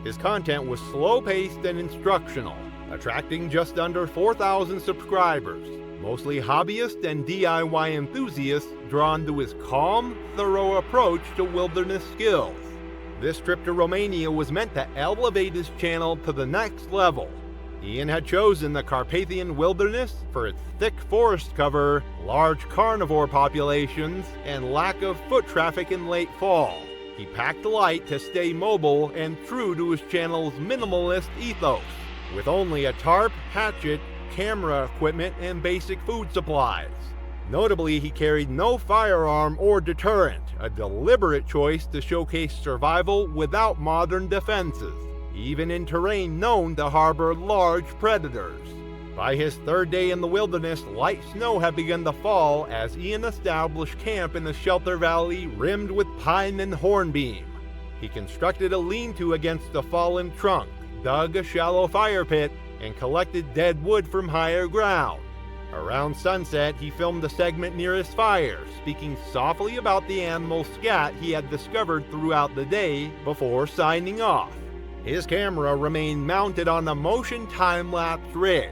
His content was slow-paced and instructional, attracting just under 4,000 subscribers, mostly hobbyists and DIY enthusiasts drawn to his calm, thorough approach to wilderness skills. This trip to Romania was meant to elevate his channel to the next level. Ian had chosen the Carpathian wilderness for its thick forest cover, large carnivore populations, and lack of foot traffic in late fall. He packed light to stay mobile and true to his channel's minimalist ethos, with only a tarp, hatchet, camera equipment, and basic food supplies. Notably, he carried no firearm or deterrent, a deliberate choice to showcase survival without modern defenses, even in terrain known to harbor large predators. By his third day in the wilderness, light snow had begun to fall as Ian established camp in a shelter valley rimmed with pine and hornbeam. He constructed a lean-to against a fallen trunk, dug a shallow fire pit, and collected dead wood from higher ground. Around sunset, he filmed a segment near his fire, speaking softly about the animal scat he had discovered throughout the day before signing off. His camera remained mounted on a motion time-lapse rig,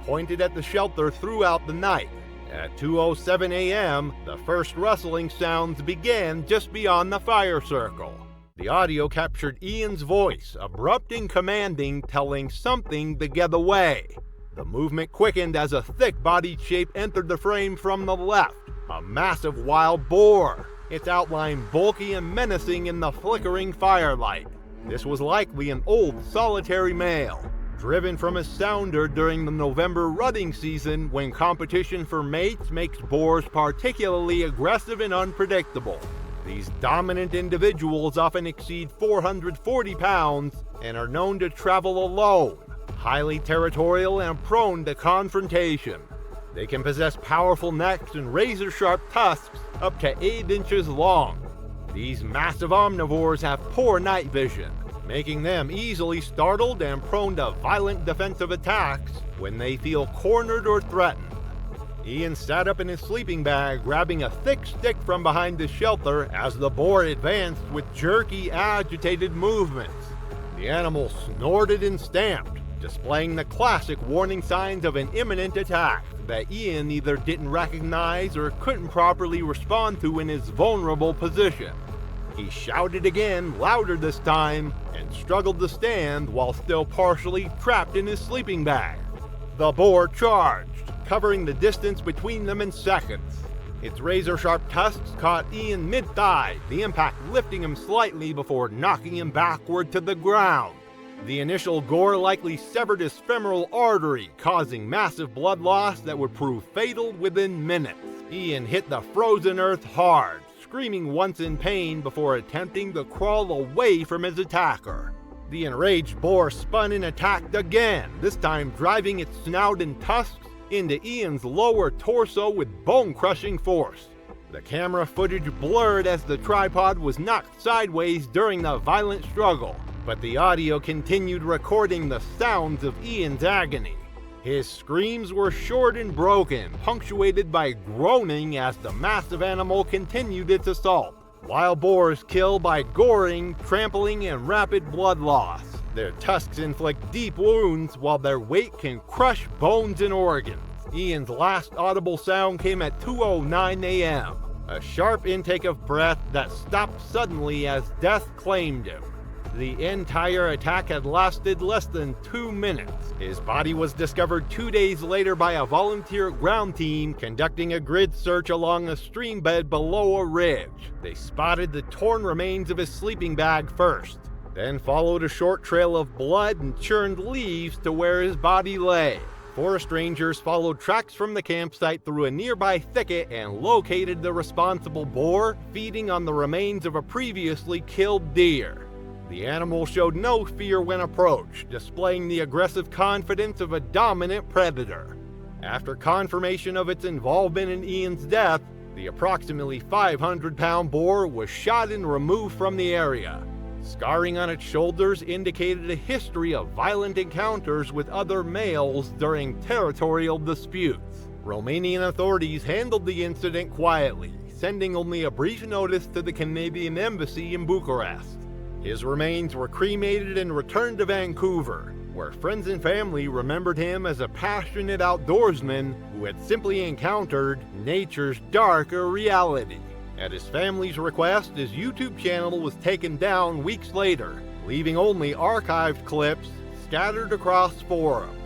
pointed at the shelter throughout the night. At 2:07 a.m., the first rustling sounds began just beyond the fire circle. The audio captured Ian's voice, abrupt and commanding, telling something to get away. The movement quickened as a thick-bodied shape entered the frame from the left, a massive wild boar, its outline bulky and menacing in the flickering firelight. This was likely an old solitary male, driven from a sounder during the November rutting season when competition for mates makes boars particularly aggressive and unpredictable. These dominant individuals often exceed 440 pounds and are known to travel alone, highly territorial and prone to confrontation. They can possess powerful necks and razor-sharp tusks up to 8 inches long. These massive omnivores have poor night vision, making them easily startled and prone to violent defensive attacks when they feel cornered or threatened. Ian sat up in his sleeping bag, grabbing a thick stick from behind his shelter as the boar advanced with jerky, agitated movements. The animal snorted and stamped, displaying the classic warning signs of an imminent attack that Ian either didn't recognize or couldn't properly respond to in his vulnerable position. He shouted again, louder this time, and struggled to stand while still partially trapped in his sleeping bag. The boar charged, covering the distance between them in seconds. Its razor-sharp tusks caught Ian mid-thigh, the impact lifting him slightly before knocking him backward to the ground. The initial gore likely severed his femoral artery, causing massive blood loss that would prove fatal within minutes. Ian hit the frozen earth hard, screaming once in pain before attempting to crawl away from his attacker. The enraged boar spun and attacked again, this time driving its snout and tusks into Ian's lower torso with bone-crushing force. The camera footage blurred as the tripod was knocked sideways during the violent struggle, but the audio continued recording the sounds of Ian's agony. His screams were short and broken, punctuated by groaning as the massive animal continued its assault. Wild boars kill by goring, trampling, and rapid blood loss. Their tusks inflict deep wounds, while their weight can crush bones and organs. Ian's last audible sound came at 2:09 a.m., a sharp intake of breath that stopped suddenly as death claimed him. The entire attack had lasted less than 2 minutes. His body was discovered 2 days later by a volunteer ground team conducting a grid search along a stream bed below a ridge. They spotted the torn remains of his sleeping bag first, then followed a short trail of blood and churned leaves to where his body lay. Forest rangers followed tracks from the campsite through a nearby thicket and located the responsible boar feeding on the remains of a previously killed deer. The animal showed no fear when approached, displaying the aggressive confidence of a dominant predator. After confirmation of its involvement in Ian's death, the approximately 500-pound boar was shot and removed from the area. Scarring on its shoulders indicated a history of violent encounters with other males during territorial disputes. Romanian authorities handled the incident quietly, sending only a brief notice to the Canadian embassy in Bucharest. His remains were cremated and returned to Vancouver, where friends and family remembered him as a passionate outdoorsman who had simply encountered nature's darker reality. At his family's request, his YouTube channel was taken down weeks later, leaving only archived clips scattered across forums.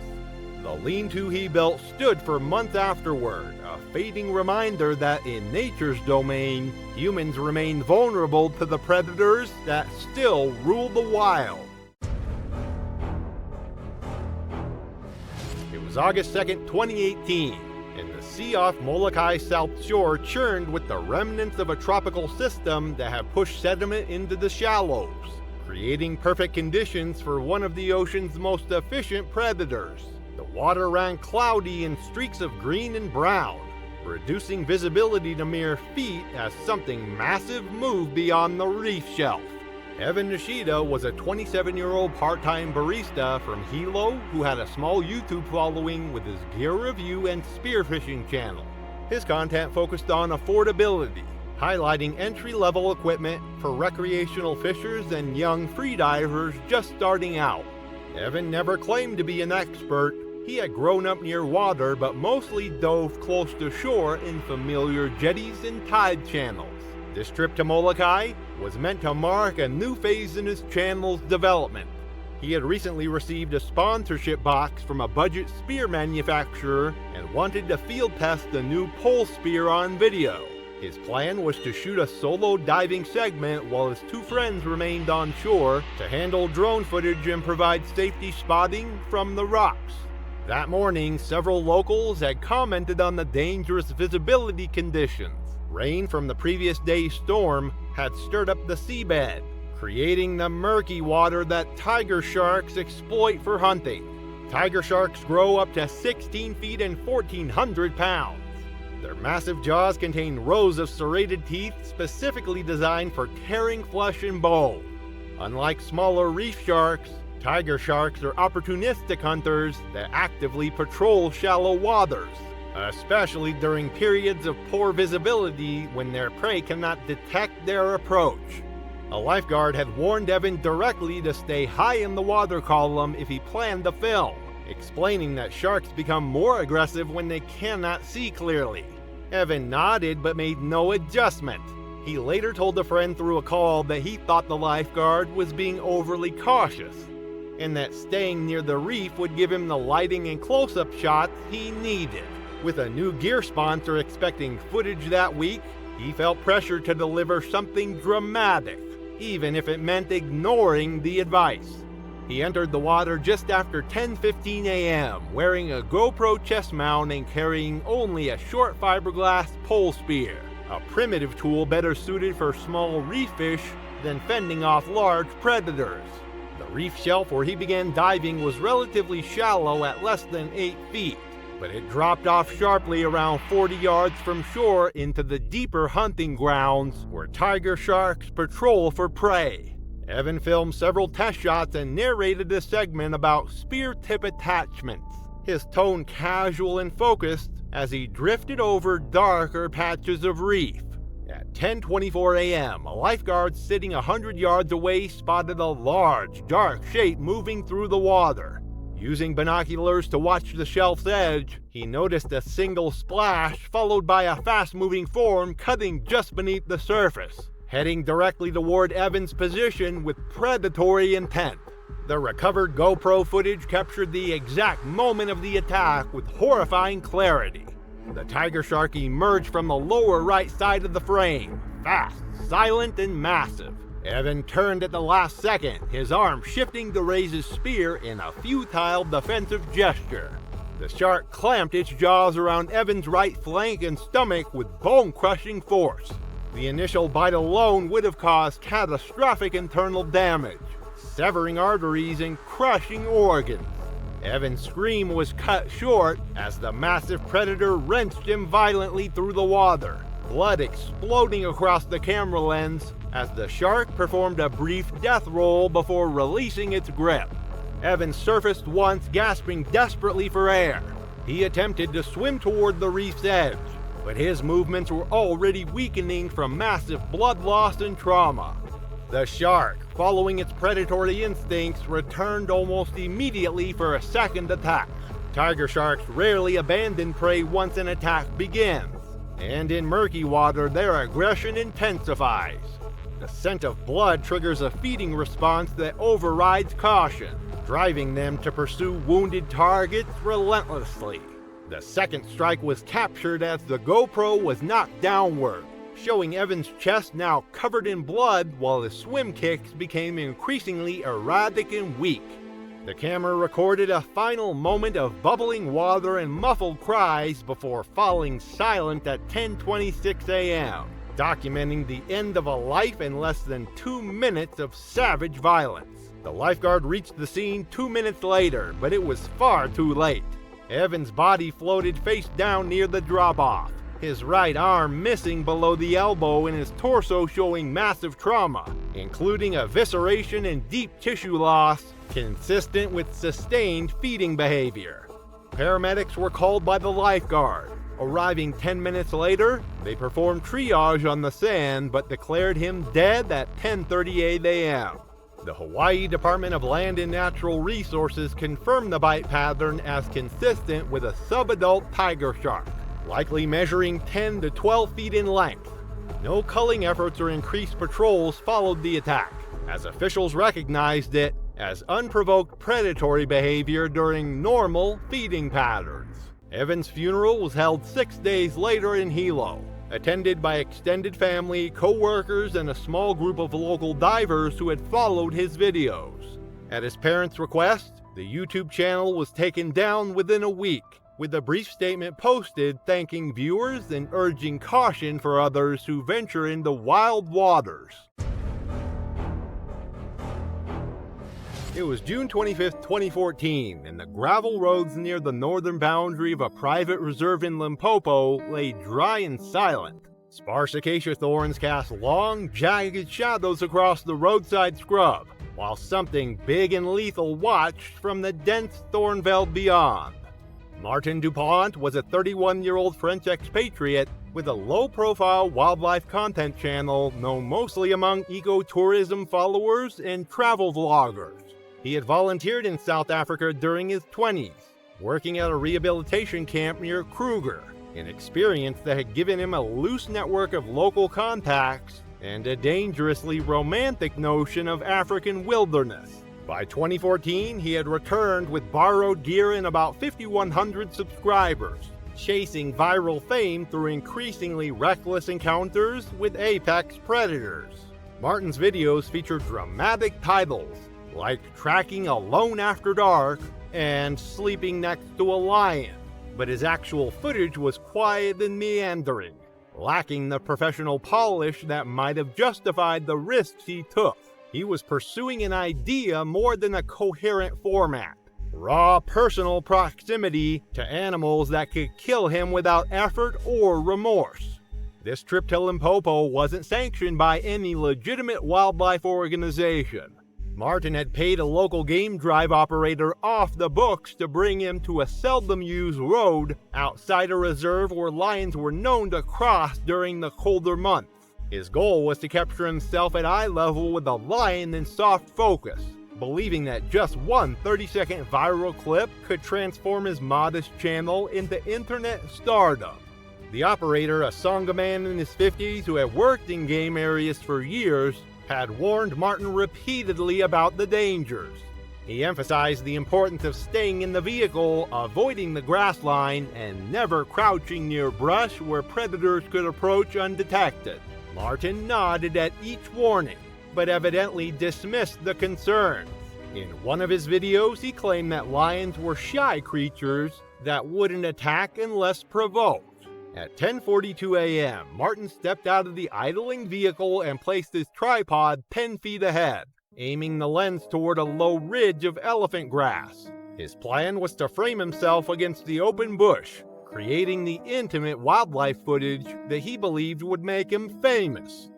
The lean-to he built stood for months afterward, a fading reminder that in nature's domain, humans remain vulnerable to the predators that still rule the wild. It was August 2nd, 2018. And the sea off Molokai South Shore churned with the remnants of a tropical system that had pushed sediment into the shallows, creating perfect conditions for one of the ocean's most efficient predators. The water ran cloudy in streaks of green and brown, reducing visibility to mere feet as something massive moved beyond the reef shelf. Evan Nishida was a 27-year-old part-time barista from Hilo who had a small YouTube following with his gear review and spearfishing channel. His content focused on affordability, highlighting entry-level equipment for recreational fishers and young freedivers just starting out. Evan never claimed to be an expert. He had grown up near water but mostly dove close to shore in familiar jetties and tide channels. This trip to Molokai was meant to mark a new phase in his channel's development. He had recently received a sponsorship box from a budget spear manufacturer and wanted to field test the new pole spear on video. His plan was to shoot a solo diving segment while his two friends remained on shore to handle drone footage and provide safety spotting from the rocks. That morning, several locals had commented on the dangerous visibility conditions. Rain from the previous day's storm had stirred up the seabed, creating the murky water that tiger sharks exploit for hunting. Tiger sharks grow up to 16 feet and 1,400 pounds. Their massive jaws contain rows of serrated teeth specifically designed for tearing flesh and bone. Unlike smaller reef sharks, tiger sharks are opportunistic hunters that actively patrol shallow waters, especially during periods of poor visibility when their prey cannot detect their approach. A lifeguard had warned Evan directly to stay high in the water column if he planned to film, explaining that sharks become more aggressive when they cannot see clearly. Evan nodded but made no adjustment. He later told a friend through a call that he thought the lifeguard was being overly cautious, and that staying near the reef would give him the lighting and close-up shots he needed. With a new gear sponsor expecting footage that week, he felt pressure to deliver something dramatic, even if it meant ignoring the advice. He entered the water just after 10:15 a.m., wearing a GoPro chest mount and carrying only a short fiberglass pole spear, a primitive tool better suited for small reef fish than fending off large predators. The reef shelf where he began diving was relatively shallow at less than 8 feet. but it dropped off sharply around 40 yards from shore into the deeper hunting grounds where tiger sharks patrol for prey. Evan filmed several test shots and narrated a segment about spear tip attachments, his tone casual and focused as he drifted over darker patches of reef. At 10:24 a.m., a lifeguard sitting 100 yards away spotted a large, dark shape moving through the water. Using binoculars to watch the shelf's edge, he noticed a single splash followed by a fast-moving form cutting just beneath the surface, heading directly toward Evan's position with predatory intent. The recovered GoPro footage captured the exact moment of the attack with horrifying clarity. The tiger shark emerged from the lower right side of the frame, fast, silent, and massive. Evan turned at the last second, his arm shifting to raise his spear in a futile defensive gesture. The shark clamped its jaws around Evan's right flank and stomach with bone-crushing force. The initial bite alone would have caused catastrophic internal damage, severing arteries and crushing organs. Evan's scream was cut short as the massive predator wrenched him violently through the water, blood exploding across the camera lens as the shark performed a brief death roll before releasing its grip. Evan surfaced once, gasping desperately for air. He attempted to swim toward the reef's edge, but his movements were already weakening from massive blood loss and trauma. The shark, following its predatory instincts, returned almost immediately for a second attack. Tiger sharks rarely abandon prey once an attack begins, and in murky water their aggression intensifies. The scent of blood triggers a feeding response that overrides caution, driving them to pursue wounded targets relentlessly. The second strike was captured as the GoPro was knocked downward, showing Evan's chest now covered in blood while his swim kicks became increasingly erratic and weak. The camera recorded a final moment of bubbling water and muffled cries before falling silent at 10:26 a.m., documenting the end of a life in less than 2 minutes of savage violence. The lifeguard reached the scene 2 minutes later, but it was far too late. Evan's body floated face down near the drop-off, his right arm missing below the elbow and his torso showing massive trauma, including evisceration and deep tissue loss, consistent with sustained feeding behavior. Paramedics were called by the lifeguard. Arriving 10 minutes later, they performed triage on the sand but declared him dead at 10:38 a.m. The Hawaii Department of Land and Natural Resources confirmed the bite pattern as consistent with a subadult tiger shark, likely measuring 10 to 12 feet in length. No culling efforts or increased patrols followed the attack, as officials recognized it as unprovoked predatory behavior during normal feeding patterns. Evan's funeral was held 6 days later in Hilo, attended by extended family, co-workers, and a small group of local divers who had followed his videos. At his parents' request, the YouTube channel was taken down within a week, with a brief statement posted thanking viewers and urging caution for others who venture into wild waters. It was June 25, 2014, and the gravel roads near the northern boundary of a private reserve in Limpopo lay dry and silent. Sparse acacia thorns cast long, jagged shadows across the roadside scrub, while something big and lethal watched from the dense thorn belt beyond. Martin Dupont was a 31-year-old French expatriate with a low-profile wildlife content channel known mostly among ecotourism followers and travel vloggers. He had volunteered in South Africa during his 20s, working at a rehabilitation camp near Kruger, an experience that had given him a loose network of local contacts and a dangerously romantic notion of African wilderness. By 2014, he had returned with borrowed gear and about 5,100 subscribers, chasing viral fame through increasingly reckless encounters with apex predators. Martin's videos featured dramatic titles like tracking alone after dark and sleeping next to a lion, but his actual footage was quiet and meandering, lacking the professional polish that might have justified the risks he took. He was pursuing an idea more than a coherent format, raw personal proximity to animals that could kill him without effort or remorse. This trip to Limpopo wasn't sanctioned by any legitimate wildlife organization. Martin had paid a local game drive operator off the books to bring him to a seldom-used road outside a reserve where lions were known to cross during the colder months. His goal was to capture himself at eye level with a lion in soft focus, believing that just one 30-second viral clip could transform his modest channel into internet stardom. The operator, a Sangha man in his 50s who had worked in game areas for years, had warned Martin repeatedly about the dangers. He emphasized the importance of staying in the vehicle, avoiding the grass line, and never crouching near brush where predators could approach undetected. Martin nodded at each warning, but evidently dismissed the concerns. In one of his videos, he claimed that lions were shy creatures that wouldn't attack unless provoked. At 10:42 a.m., Martin stepped out of the idling vehicle and placed his tripod 10 feet ahead, aiming the lens toward a low ridge of elephant grass. His plan was to frame himself against the open bush, creating the intimate wildlife footage that he believed would make him famous.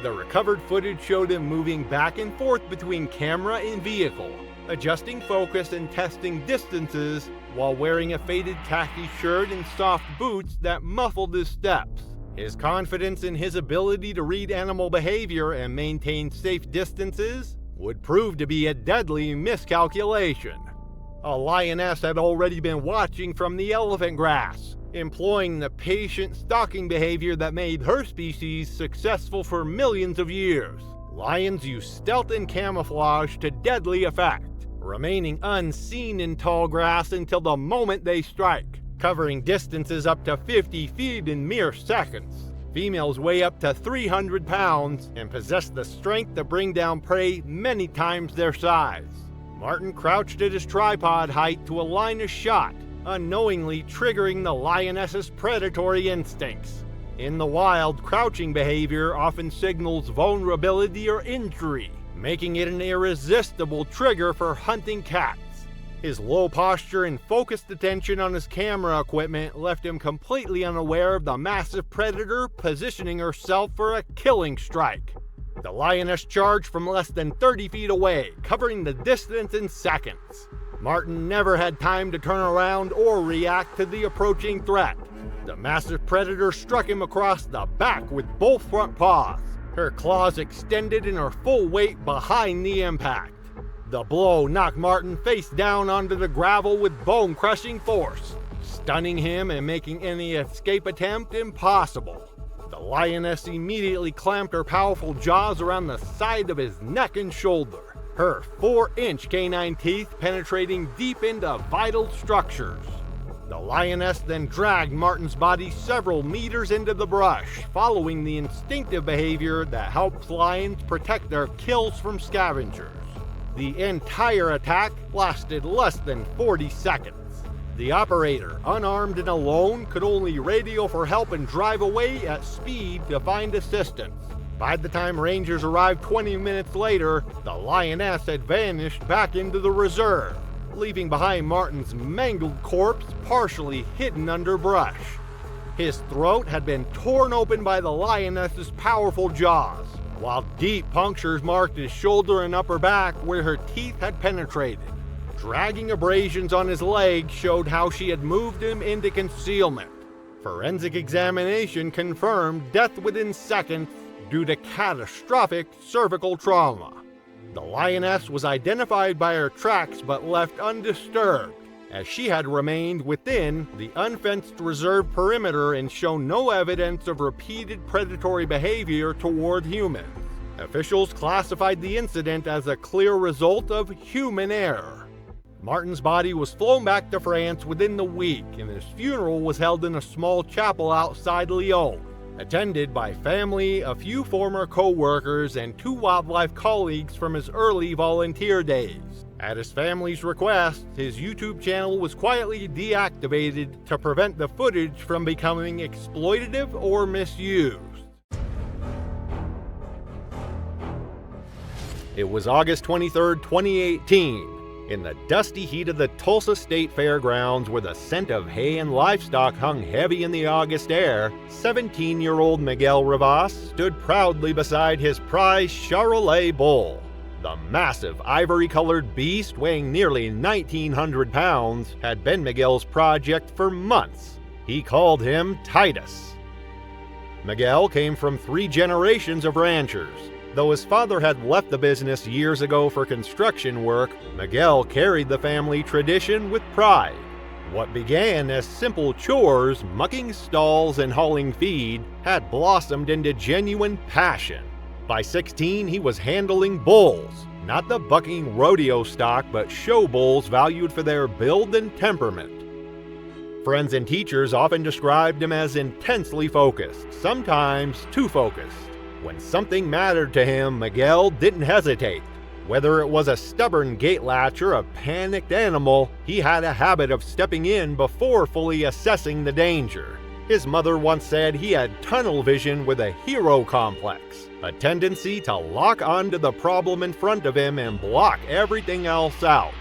The recovered footage showed him moving back and forth between camera and vehicle, adjusting focus and testing distances while wearing a faded khaki shirt and soft boots that muffled his steps. His confidence in his ability to read animal behavior and maintain safe distances would prove to be a deadly miscalculation. A lioness had already been watching from the elephant grass, employing the patient stalking behavior that made her species successful for millions of years. Lions use stealth and camouflage to deadly effect, remaining unseen in tall grass until the moment they strike, covering distances up to 50 feet in mere seconds. Females weigh up to 300 pounds and possess the strength to bring down prey many times their size. Martin crouched at his tripod height to align a shot, unknowingly triggering the lioness's predatory instincts. In the wild, crouching behavior often signals vulnerability or injury, making it an irresistible trigger for hunting cats. His low posture and focused attention on his camera equipment left him completely unaware of the massive predator positioning herself for a killing strike. The lioness charged from less than 30 feet away, covering the distance in seconds. Martin never had time to turn around or react to the approaching threat. The massive predator struck him across the back with both front paws, her claws extended and her full weight behind the impact. The blow knocked Martin face down onto the gravel with bone-crushing force, stunning him and making any escape attempt impossible. The lioness immediately clamped her powerful jaws around the side of his neck and shoulder, her 4-inch canine teeth penetrating deep into vital structures. The lioness then dragged Martin's body several meters into the brush, following the instinctive behavior that helps lions protect their kills from scavengers. The entire attack lasted less than 40 seconds. The operator, unarmed and alone, could only radio for help and drive away at speed to find assistance. By the time rangers arrived 20 minutes later, the lioness had vanished back into the reserve, leaving behind Martin's mangled corpse partially hidden under brush. His throat had been torn open by the lioness's powerful jaws, while deep punctures marked his shoulder and upper back where her teeth had penetrated. Dragging abrasions on his legs showed how she had moved him into concealment. Forensic examination confirmed death within seconds due to catastrophic cervical trauma. The lioness was identified by her tracks but left undisturbed, as she had remained within the unfenced reserve perimeter and shown no evidence of repeated predatory behavior toward humans. Officials classified the incident as a clear result of human error. Martin's body was flown back to France within the week, and his funeral was held in a small chapel outside Lyon, attended by family, a few former co-workers, and 2 wildlife colleagues from his early volunteer days. At his family's request, his YouTube channel was quietly deactivated to prevent the footage from becoming exploitative or misused. It was August 23, 2018. In the dusty heat of the Tulsa State Fairgrounds, where the scent of hay and livestock hung heavy in the August air, 17-year-old Miguel Rivas stood proudly beside his prize Charolais bull. The massive ivory-colored beast, weighing nearly 1,900 pounds, had been Miguel's project for months. He called him Titus. Miguel came from 3 generations of ranchers. Though his father had left the business years ago for construction work, Miguel carried the family tradition with pride. What began as simple chores, mucking stalls and hauling feed, had blossomed into genuine passion. By 16, he was handling bulls, not the bucking rodeo stock, but show bulls valued for their build and temperament. Friends and teachers often described him as intensely focused, sometimes too focused. When something mattered to him, Miguel didn't hesitate. Whether it was a stubborn gate latch or a panicked animal, he had a habit of stepping in before fully assessing the danger. His mother once said he had tunnel vision with a hero complex, a tendency to lock onto the problem in front of him and block everything else out.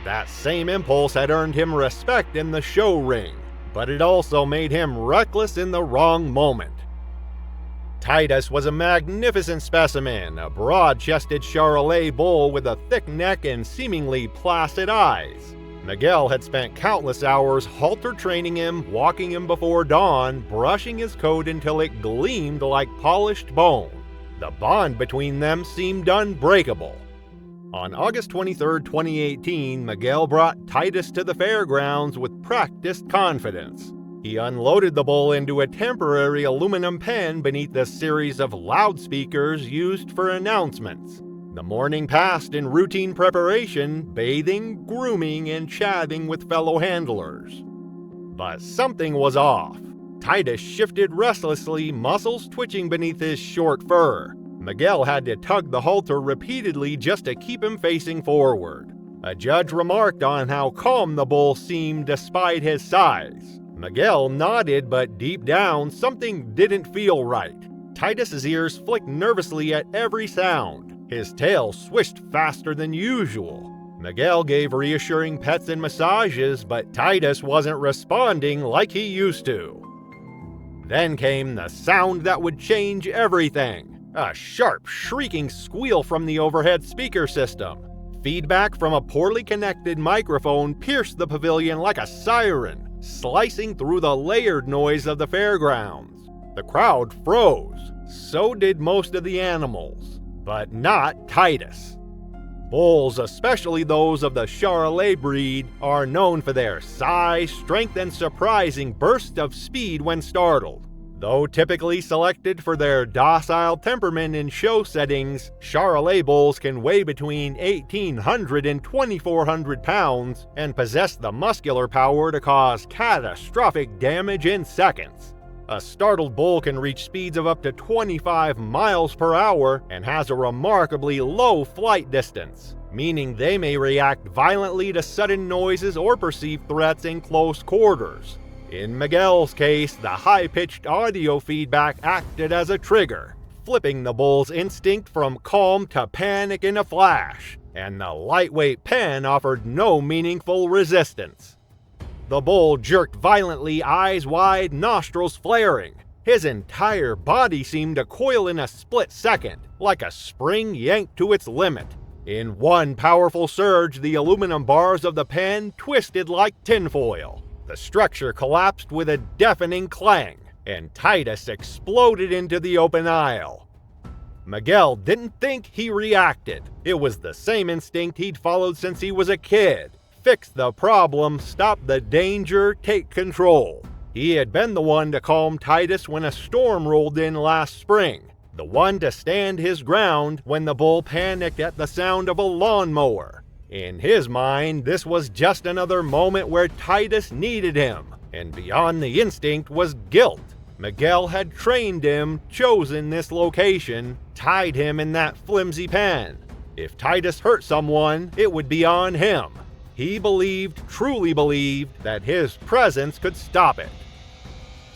That same impulse had earned him respect in the show ring, but it also made him reckless in the wrong moment. Titus was a magnificent specimen, a broad-chested Charolais bull with a thick neck and seemingly placid eyes. Miguel had spent countless hours halter training him, walking him before dawn, brushing his coat until it gleamed like polished bone. The bond between them seemed unbreakable. On August 23, 2018, Miguel brought Titus to the fairgrounds with practiced confidence. He unloaded the bull into a temporary aluminum pen beneath a series of loudspeakers used for announcements. The morning passed in routine preparation, bathing, grooming, and chatting with fellow handlers. But something was off. Titus shifted restlessly, muscles twitching beneath his short fur. Miguel had to tug the halter repeatedly just to keep him facing forward. A judge remarked on how calm the bull seemed despite his size. Miguel nodded, but deep down, something didn't feel right. Titus's ears flicked nervously at every sound. His tail swished faster than usual. Miguel gave reassuring pets and massages, but Titus wasn't responding like he used to. Then came the sound that would change everything. A sharp, shrieking squeal from the overhead speaker system. Feedback from a poorly connected microphone pierced the pavilion like a siren, slicing through the layered noise of the fairgrounds. The crowd froze. So did most of the animals, but not Titus. Bulls, especially those of the Charolais breed, are known for their size, strength, and surprising burst of speed when startled. Though typically selected for their docile temperament in show settings, Charolais bulls can weigh between 1,800 and 2,400 pounds and possess the muscular power to cause catastrophic damage in seconds. A startled bull can reach speeds of up to 25 miles per hour and has a remarkably low flight distance, meaning they may react violently to sudden noises or perceived threats in close quarters. In Miguel's case, the high-pitched audio feedback acted as a trigger, flipping the bull's instinct from calm to panic in a flash, and the lightweight pen offered no meaningful resistance. The bull jerked violently, eyes wide, nostrils flaring. His entire body seemed to coil in a split second, like a spring yanked to its limit. In one powerful surge, the aluminum bars of the pen twisted like tinfoil. The structure collapsed with a deafening clang, and Titus exploded into the open aisle. Miguel didn't think, he reacted. It was the same instinct he'd followed since he was a kid. Fix the problem, stop the danger, take control. He had been the one to calm Titus when a storm rolled in last spring, the one to stand his ground when the bull panicked at the sound of a lawnmower. In his mind, this was just another moment where Titus needed him, and beyond the instinct was guilt. Miguel had trained him, chosen this location, tied him in that flimsy pen. If Titus hurt someone, it would be on him. He believed, truly believed, that his presence could stop it.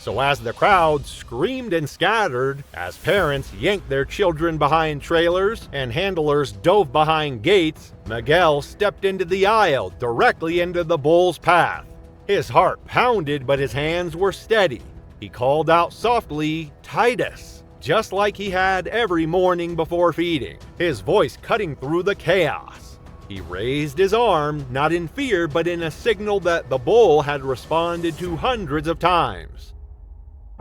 So as the crowd screamed and scattered, as parents yanked their children behind trailers and handlers dove behind gates, Miguel stepped into the aisle directly into the bull's path. His heart pounded, but his hands were steady. He called out softly, "Titus," just like he had every morning before feeding, his voice cutting through the chaos. He raised his arm, not in fear, but in a signal that the bull had responded to hundreds of times.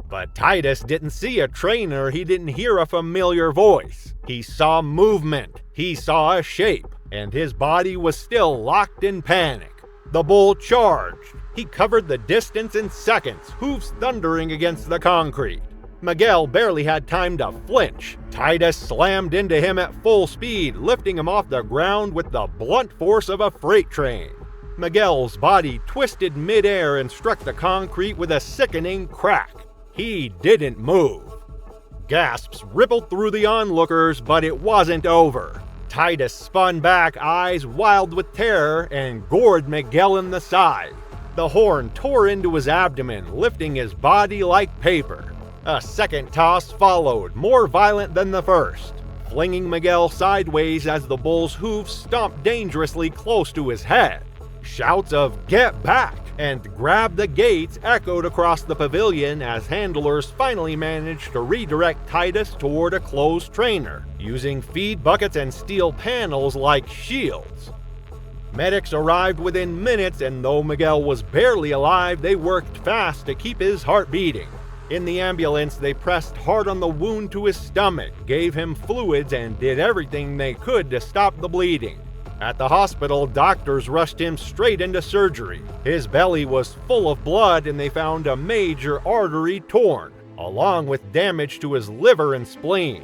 But Titus didn't see a trainer, he didn't hear a familiar voice. He saw movement, he saw a shape, and his body was still locked in panic. The bull charged. He covered the distance in seconds, hooves thundering against the concrete. Miguel barely had time to flinch. Titus slammed into him at full speed, lifting him off the ground with the blunt force of a freight train. Miguel's body twisted midair and struck the concrete with a sickening crack. He didn't move. Gasps rippled through the onlookers, but it wasn't over. Titus spun back, eyes wild with terror, and gored Miguel in the side. The horn tore into his abdomen, lifting his body like paper. A second toss followed, more violent than the first, flinging Miguel sideways as the bull's hooves stomped dangerously close to his head. Shouts of "Get back!" and "Grab the gates" echoed across the pavilion as handlers finally managed to redirect Titus toward a closed trainer, using feed buckets and steel panels like shields. Medics arrived within minutes, and though Miguel was barely alive, they worked fast to keep his heart beating. In the ambulance, they pressed hard on the wound to his stomach, gave him fluids, and did everything they could to stop the bleeding. At the hospital, doctors rushed him straight into surgery. His belly was full of blood, and they found a major artery torn, along with damage to his liver and spleen.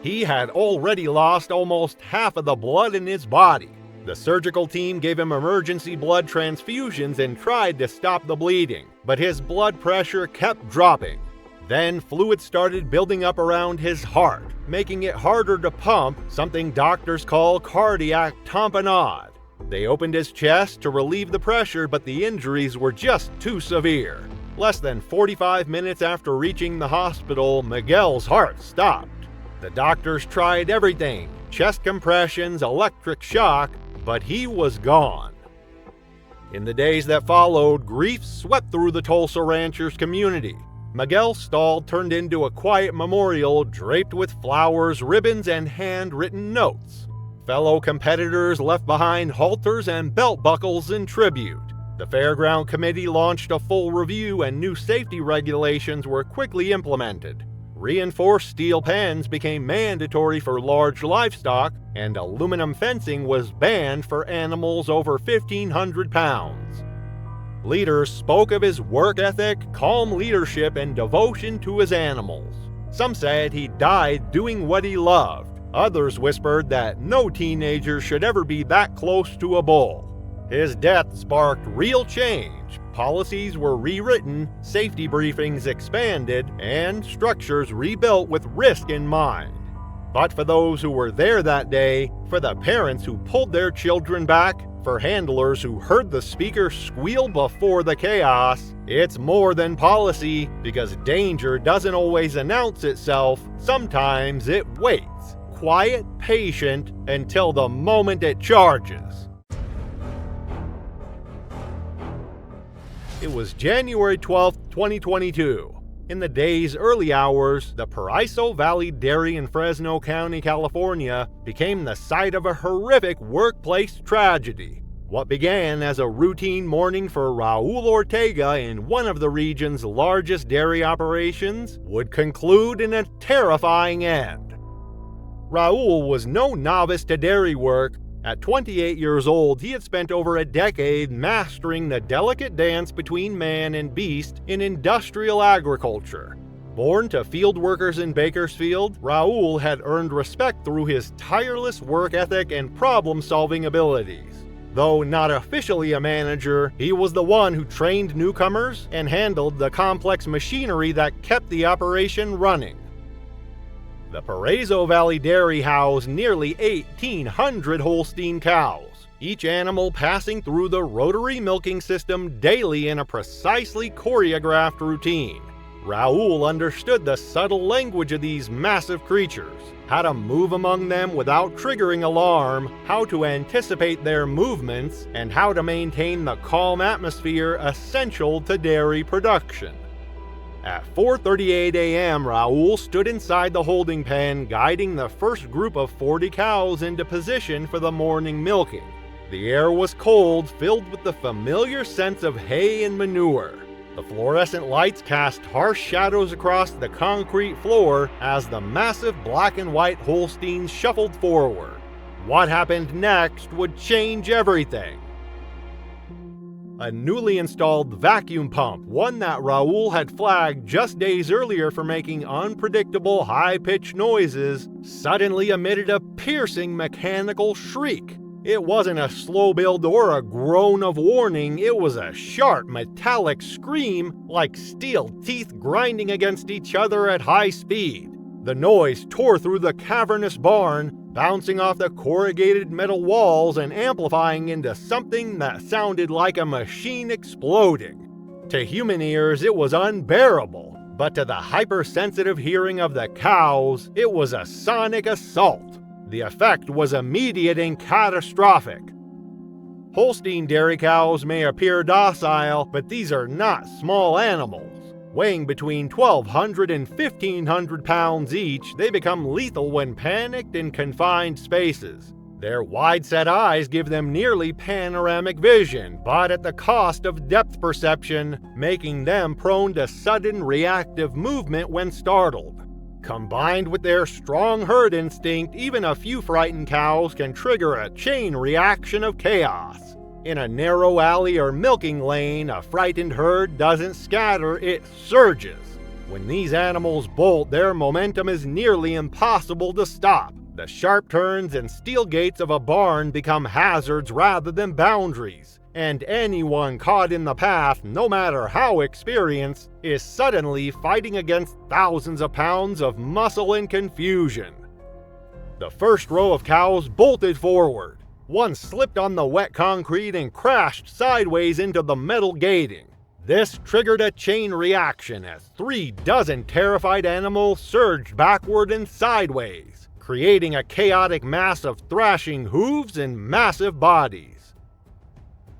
He had already lost almost half of the blood in his body. The surgical team gave him emergency blood transfusions and tried to stop the bleeding, but his blood pressure kept dropping. Then fluid started building up around his heart, making it harder to pump, something doctors call cardiac tamponade. They opened his chest to relieve the pressure, but the injuries were just too severe. Less than 45 minutes after reaching the hospital, Miguel's heart stopped. The doctors tried everything, chest compressions, electric shock, but he was gone. In the days that followed, grief swept through the Tulsa ranchers' community. Miguel's stall turned into a quiet memorial draped with flowers, ribbons, and handwritten notes. Fellow competitors left behind halters and belt buckles in tribute. The fairground committee launched a full review, and new safety regulations were quickly implemented. Reinforced steel pens became mandatory for large livestock, and aluminum fencing was banned for animals over 1,500 pounds. Leaders spoke of his work ethic, calm leadership, and devotion to his animals. Some said he died doing what he loved. Others whispered that no teenager should ever be that close to a bull. His death sparked real change. Policies were rewritten, safety briefings expanded, and structures rebuilt with risk in mind. But for those who were there that day, for the parents who pulled their children back, for handlers who heard the speaker squeal before the chaos, it's more than policy, because danger doesn't always announce itself. Sometimes it waits, quiet, patient, until the moment it charges. It was January 12, 2022. In the day's early hours, the Ferocious Valley Dairy in Fresno County, California, became the site of a horrific workplace tragedy. What began as a routine morning for Raul Ortega in one of the region's largest dairy operations would conclude in a terrifying end. Raul was no novice to dairy work. At 28 years old, he had spent over a decade mastering the delicate dance between man and beast in industrial agriculture. Born to field workers in Bakersfield, Raul had earned respect through his tireless work ethic and problem-solving abilities. Though not officially a manager, he was the one who trained newcomers and handled the complex machinery that kept the operation running. The Ferocious Valley Dairy housed nearly 1,800 Holstein cows, each animal passing through the rotary milking system daily in a precisely choreographed routine. Raoul understood the subtle language of these massive creatures, how to move among them without triggering alarm, how to anticipate their movements, and how to maintain the calm atmosphere essential to dairy production. At 4:38 a.m., Raoul stood inside the holding pen, guiding the first group of 40 cows into position for the morning milking. The air was cold, filled with the familiar scents of hay and manure. The fluorescent lights cast harsh shadows across the concrete floor as the massive black and white Holsteins shuffled forward. What happened next would change everything. A newly installed vacuum pump, one that Raoul had flagged just days earlier for making unpredictable high-pitched noises, suddenly emitted a piercing mechanical shriek. It wasn't a slow build or a groan of warning, it was a sharp metallic scream like steel teeth grinding against each other at high speed. The noise tore through the cavernous barn, bouncing off the corrugated metal walls and amplifying into something that sounded like a machine exploding. To human ears, it was unbearable, but to the hypersensitive hearing of the cows, it was a sonic assault. The effect was immediate and catastrophic. Holstein dairy cows may appear docile, but these are not small animals. Weighing between 1,200 and 1,500 pounds each, they become lethal when panicked in confined spaces. Their wide-set eyes give them nearly panoramic vision, but at the cost of depth perception, making them prone to sudden reactive movement when startled. Combined with their strong herd instinct, even a few frightened cows can trigger a chain reaction of chaos. In a narrow alley or milking lane, a frightened herd doesn't scatter, it surges. When these animals bolt, their momentum is nearly impossible to stop. The sharp turns and steel gates of a barn become hazards rather than boundaries, and anyone caught in the path, no matter how experienced, is suddenly fighting against thousands of pounds of muscle and confusion. The first row of cows bolted forward. One slipped on the wet concrete and crashed sideways into the metal gating. This triggered a chain reaction as 36 terrified animals surged backward and sideways, creating a chaotic mass of thrashing hooves and massive bodies.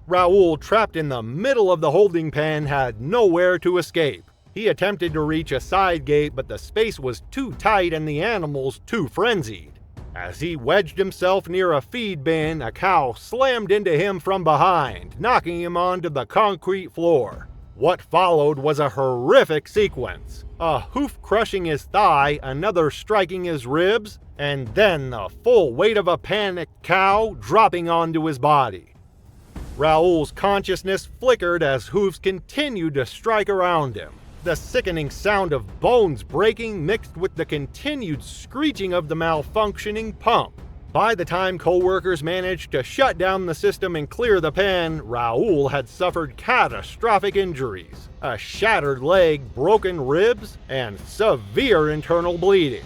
Raoul, trapped in the middle of the holding pen, had nowhere to escape. He attempted to reach a side gate, but the space was too tight and the animals too frenzied. As he wedged himself near a feed bin, a cow slammed into him from behind, knocking him onto the concrete floor. What followed was a horrific sequence. A hoof crushing his thigh, another striking his ribs, and then the full weight of a panicked cow dropping onto his body. Raoul's consciousness flickered as hoofs continued to strike around him. The sickening sound of bones breaking mixed with the continued screeching of the malfunctioning pump. By the time co-workers managed to shut down the system and clear the pen, Raoul had suffered catastrophic injuries, a shattered leg, broken ribs, and severe internal bleeding.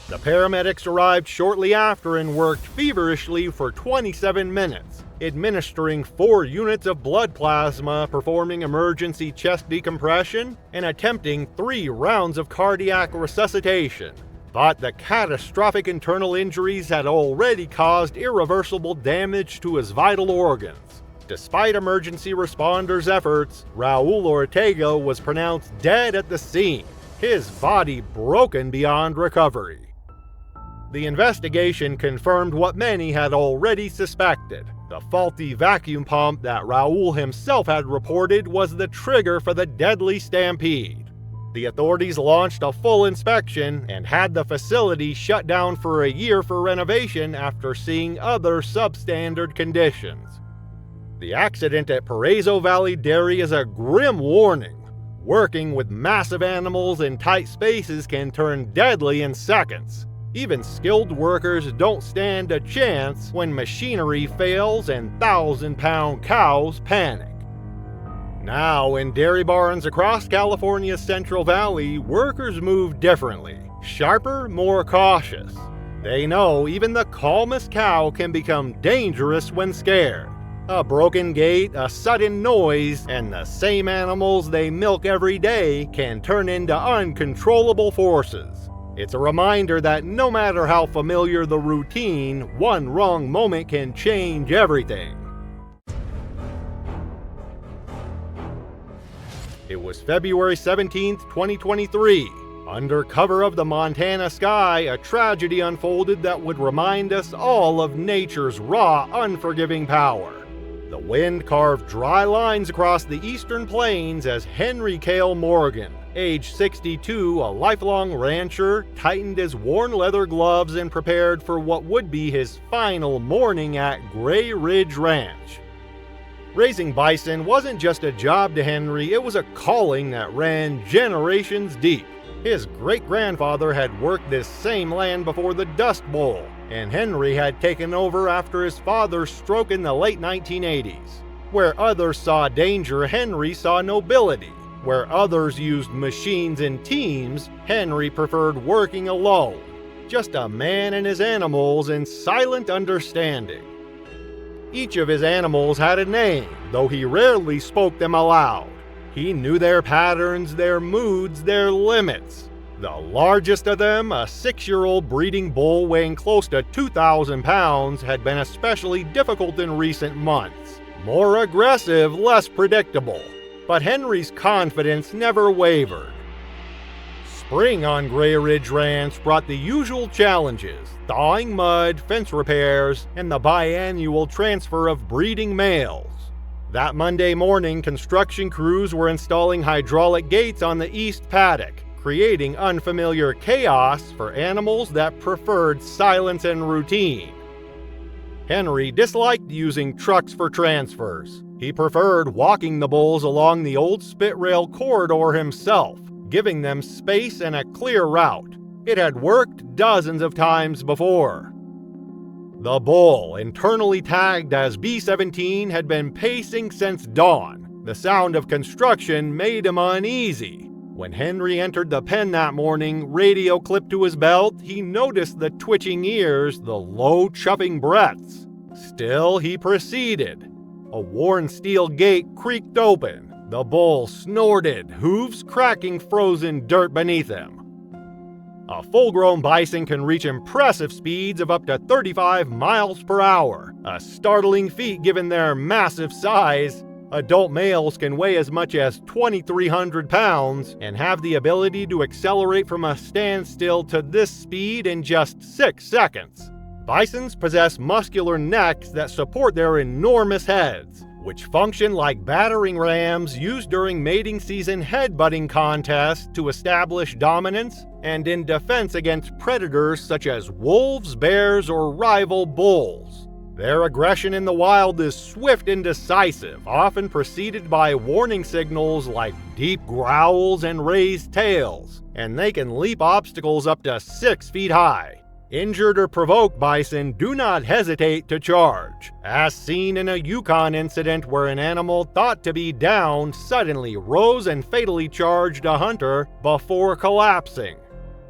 The paramedics arrived shortly after and worked feverishly for 27 minutes, administering 4 units of blood plasma, performing emergency chest decompression, and attempting 3 rounds of cardiac resuscitation. But the catastrophic internal injuries had already caused irreversible damage to his vital organs. Despite emergency responders' efforts, Raul Ortega was pronounced dead at the scene, his body broken beyond recovery. The investigation confirmed what many had already suspected. The faulty vacuum pump that Raoul himself had reported was the trigger for the deadly stampede. The authorities launched a full inspection and had the facility shut down for a year for renovation after seeing other substandard conditions. The accident at Paraiso Valley Dairy is a grim warning. Working with massive animals in tight spaces can turn deadly in seconds. Even skilled workers don't stand a chance when machinery fails and 1,000-pound cows panic. Now, in dairy barns across California's Central Valley, workers move differently, sharper, more cautious. They know even the calmest cow can become dangerous when scared. A broken gate, a sudden noise, and the same animals they milk every day can turn into uncontrollable forces. It's a reminder that no matter how familiar the routine, one wrong moment can change everything. It was February 17, 2023. Under cover of the Montana sky, a tragedy unfolded that would remind us all of nature's raw, unforgiving power. The wind carved dry lines across the eastern plains as Henry Cale Morgan, age 62, a lifelong rancher, tightened his worn leather gloves and prepared for what would be his final morning at Gray Ridge Ranch. Raising bison wasn't just a job to Henry, it was a calling that ran generations deep. His great-grandfather had worked this same land before the Dust Bowl, and Henry had taken over after his father's stroke in the late 1980s. Where others saw danger, Henry saw nobility. Where others used machines and teams, Henry preferred working alone. Just a man and his animals in silent understanding. Each of his animals had a name, though he rarely spoke them aloud. He knew their patterns, their moods, their limits. The largest of them, a 6-year-old breeding bull weighing close to 2,000 pounds, had been especially difficult in recent months. More aggressive, less predictable. But Henry's confidence never wavered. Spring on Gray Ridge Ranch brought the usual challenges: thawing mud, fence repairs, and the biannual transfer of breeding males. That Monday morning, construction crews were installing hydraulic gates on the east paddock, creating unfamiliar chaos for animals that preferred silence and routine. Henry disliked using trucks for transfers. He preferred walking the bulls along the old spit rail corridor himself, giving them space and a clear route. It had worked dozens of times before. The bull, internally tagged as B-17, had been pacing since dawn. The sound of construction made him uneasy. When Henry entered the pen that morning, radio clipped to his belt, he noticed the twitching ears, the low, chuffing breaths. Still, he proceeded. A worn steel gate creaked open. The bull snorted, hooves cracking frozen dirt beneath him. A full-grown bison can reach impressive speeds of up to 35 miles per hour, a startling feat given their massive size. Adult males can weigh as much as 2,300 pounds and have the ability to accelerate from a standstill to this speed in just 6 seconds. Bisons possess muscular necks that support their enormous heads, which function like battering rams used during mating season headbutting contests to establish dominance and in defense against predators such as wolves, bears, or rival bulls. Their aggression in the wild is swift and decisive, often preceded by warning signals like deep growls and raised tails, and they can leap obstacles up to 6 feet high. Injured or provoked bison do not hesitate to charge, as seen in a Yukon incident where an animal thought to be down suddenly rose and fatally charged a hunter before collapsing.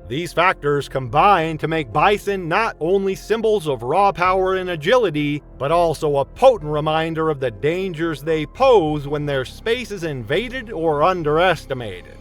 These factors combine to make bison not only symbols of raw power and agility, but also a potent reminder of the dangers they pose when their space is invaded or underestimated.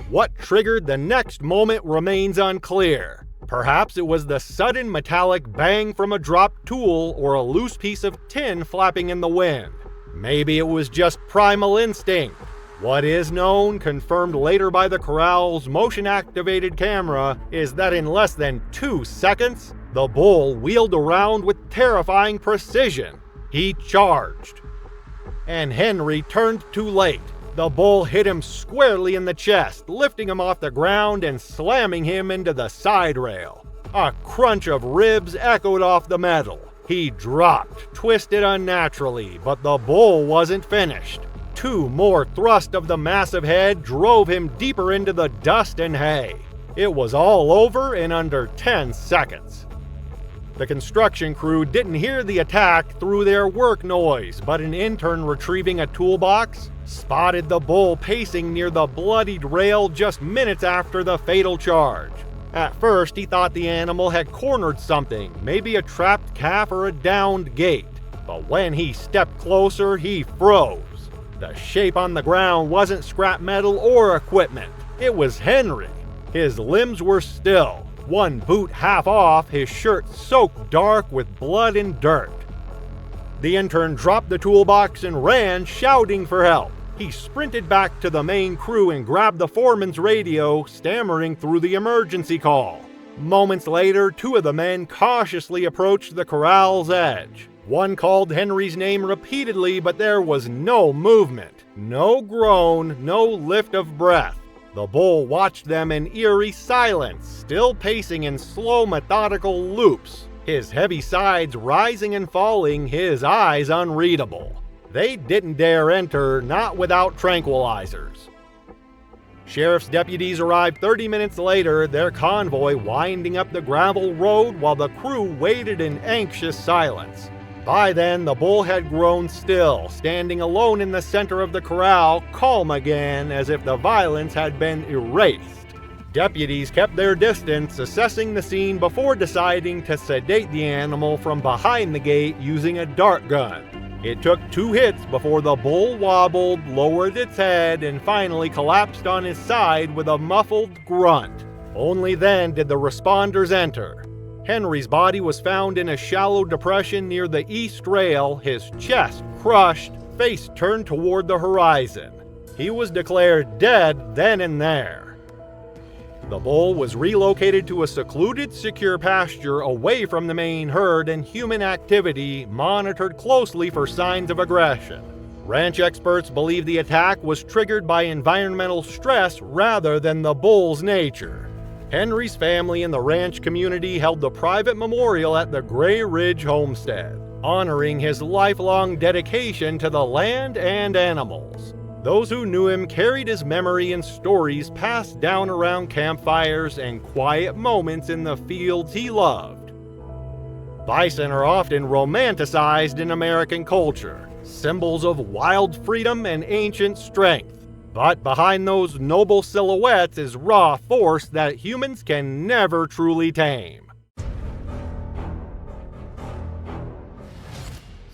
What triggered the next moment remains unclear. Perhaps it was the sudden metallic bang from a dropped tool or a loose piece of tin flapping in the wind. Maybe it was just primal instinct. What is known, confirmed later by the corral's motion-activated camera, is that in less than 2 seconds, the bull wheeled around with terrifying precision. He charged. And Henry turned too late. The bull hit him squarely in the chest, lifting him off the ground and slamming him into the side rail. A crunch of ribs echoed off the metal. He dropped, twisted unnaturally, but the bull wasn't finished. 2 more thrusts of the massive head drove him deeper into the dust and hay. It was all over in under 10 seconds. The construction crew didn't hear the attack through their work noise, but an intern retrieving a toolbox spotted the bull pacing near the bloodied rail just minutes after the fatal charge. At first, he thought the animal had cornered something, maybe a trapped calf or a downed gate. But when he stepped closer, he froze. The shape on the ground wasn't scrap metal or equipment. It was Henry. His limbs were still, one boot half off, his shirt soaked dark with blood and dirt. The intern dropped the toolbox and ran, shouting for help. He sprinted back to the main crew and grabbed the foreman's radio, stammering through the emergency call. Moments later, two of the men cautiously approached the corral's edge. One called Henry's name repeatedly, but there was no movement, no groan, no lift of breath. The bull watched them in eerie silence, still pacing in slow, methodical loops, his heavy sides rising and falling, his eyes unreadable. They didn't dare enter, not without tranquilizers. Sheriff's deputies arrived 30 minutes later, their convoy winding up the gravel road while the crew waited in anxious silence. By then, the bull had grown still, standing alone in the center of the corral, calm again, as if the violence had been erased. Deputies kept their distance, assessing the scene before deciding to sedate the animal from behind the gate using a dart gun. It took 2 hits before the bull wobbled, lowered its head, and finally collapsed on his side with a muffled grunt. Only then did the responders enter. Henry's body was found in a shallow depression near the east rail, his chest crushed, face turned toward the horizon. He was declared dead then and there. The bull was relocated to a secluded, secure pasture away from the main herd and human activity, monitored closely for signs of aggression. Ranch experts believe the attack was triggered by environmental stress rather than the bull's nature. Henry's family and the ranch community held the private memorial at the Gray Ridge homestead, honoring his lifelong dedication to the land and animals. Those who knew him carried his memory in stories passed down around campfires and quiet moments in the fields he loved. Bison are often romanticized in American culture, symbols of wild freedom and ancient strength. But behind those noble silhouettes is raw force that humans can never truly tame.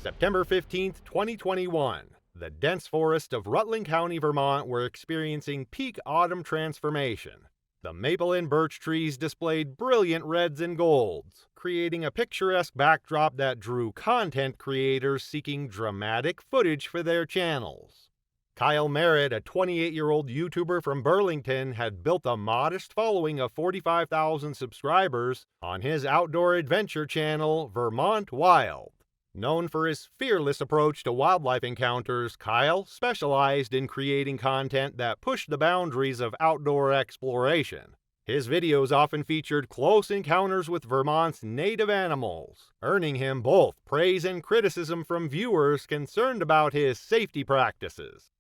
September 15th, 2021. The dense forests of Rutland County, Vermont were experiencing peak autumn transformation. The maple and birch trees displayed brilliant reds and golds, creating a picturesque backdrop that drew content creators seeking dramatic footage for their channels. Kyle Merritt, a 28-year-old YouTuber from Burlington, had built a modest following of 45,000 subscribers on his outdoor adventure channel, Vermont Wild. Known for his fearless approach to wildlife encounters, Kyle specialized in creating content that pushed the boundaries of outdoor exploration. His videos often featured close encounters with Vermont's native animals, earning him both praise and criticism from viewers concerned about his safety practices.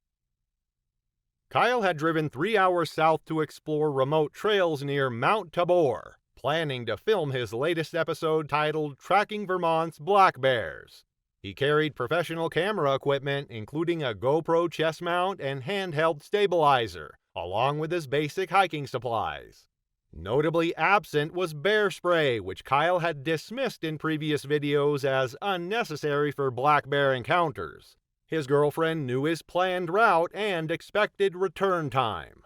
Kyle had driven 3 hours south to explore remote trails near Mount Tabor, planning to film his latest episode titled Tracking Vermont's Black Bears. He carried professional camera equipment, including a GoPro chest mount and handheld stabilizer, along with his basic hiking supplies. Notably absent was bear spray, which Kyle had dismissed in previous videos as unnecessary for black bear encounters. His girlfriend knew his planned route and expected return time.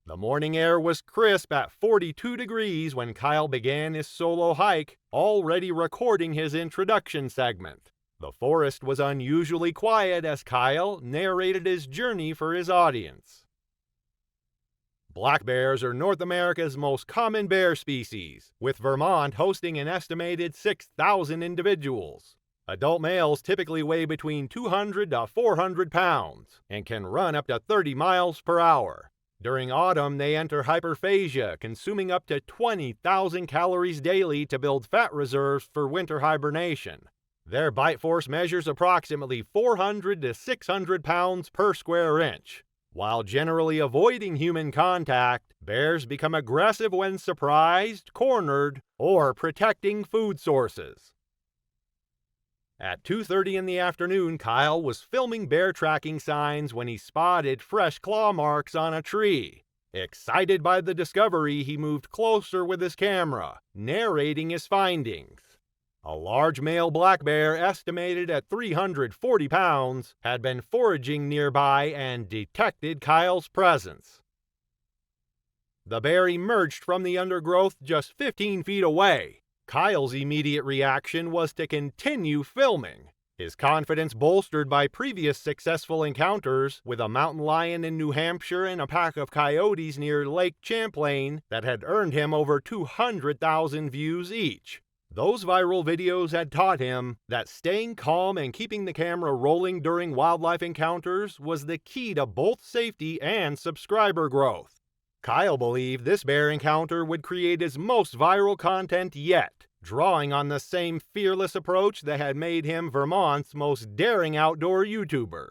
The morning air was crisp at 42 degrees when Kyle began his solo hike, already recording his introduction segment. The forest was unusually quiet as Kyle narrated his journey for his audience. Black bears are North America's most common bear species, with Vermont hosting an estimated 6,000 individuals. Adult males typically weigh between 200 to 400 pounds and can run up to 30 miles per hour. During autumn, they enter hyperphagia, consuming up to 20,000 calories daily to build fat reserves for winter hibernation. Their bite force measures approximately 400 to 600 pounds per square inch. While generally avoiding human contact, bears become aggressive when surprised, cornered, or protecting food sources. At 2:30 in the afternoon, Kyle was filming bear tracking signs when he spotted fresh claw marks on a tree. Excited by the discovery, he moved closer with his camera, narrating his findings. A large male black bear, estimated at 340 pounds, had been foraging nearby and detected Kyle's presence. The bear emerged from the undergrowth just 15 feet away. Kyle's immediate reaction was to continue filming, his confidence bolstered by previous successful encounters with a mountain lion in New Hampshire and a pack of coyotes near Lake Champlain that had earned him over 200,000 views each. Those viral videos had taught him that staying calm and keeping the camera rolling during wildlife encounters was the key to both safety and subscriber growth. Kyle believed this bear encounter would create his most viral content yet, drawing on the same fearless approach that had made him Vermont's most daring outdoor YouTuber.